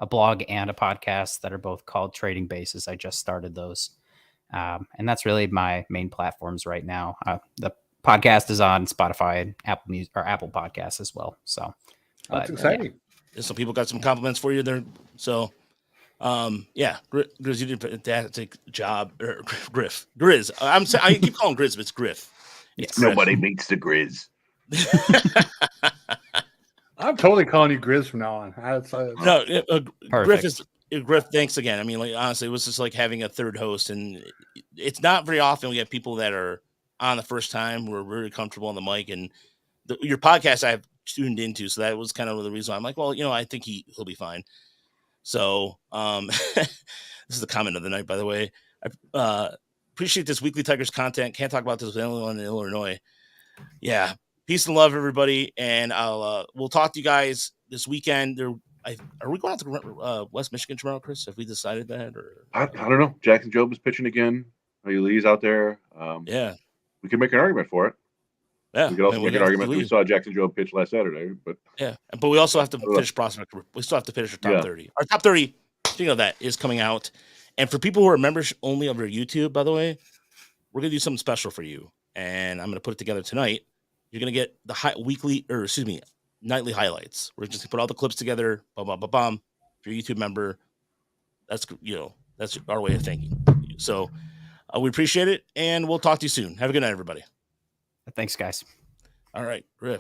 blog and a podcast that are both called Trading Bases. I just started those. And that's really my main platforms right now. The podcast is on Spotify and Apple Music or Apple Podcasts as well. So that's exciting. Some people got some compliments for you there. So, Grizz, you did a fantastic job. Griff, Grizz. I keep calling Grizz, but it's Griff. It's nobody beats the Grizz. I'm totally calling you Grizz from now on. Griff, thanks again. I mean, like, honestly, it was just like having a third host, and it's not very often we have people that are on the first time. We're really comfortable on the mic, and your podcast I've tuned into, so that was kind of the reason I'm like, well, I think he'll be fine. So, this is the comment of the night, by the way. I appreciate this weekly Tigers content. Can't talk about this with anyone in Illinois. Yeah, peace and love, everybody, and we'll talk to you guys this weekend. Are we going out to West Michigan tomorrow, Chris? Have we decided that? Or I don't know. Jackson Jobe is pitching again. Lee's out there. We can make an argument for it. Yeah, we could also make an argument. We saw Jackson Jobe pitch last Saturday, but we also have to finish prospect. We still have to finish our top 30. Our top 30, speaking of that, is coming out. And for people who are members only of our YouTube, by the way, we're gonna do something special for you, and I'm gonna put it together tonight. You're gonna get the nightly highlights. We're just gonna put all the clips together. If you're a YouTube member, that's our way of thanking you. So we appreciate it, and we'll talk to you soon. Have a good night, everybody. Thanks, guys. All right, Griff.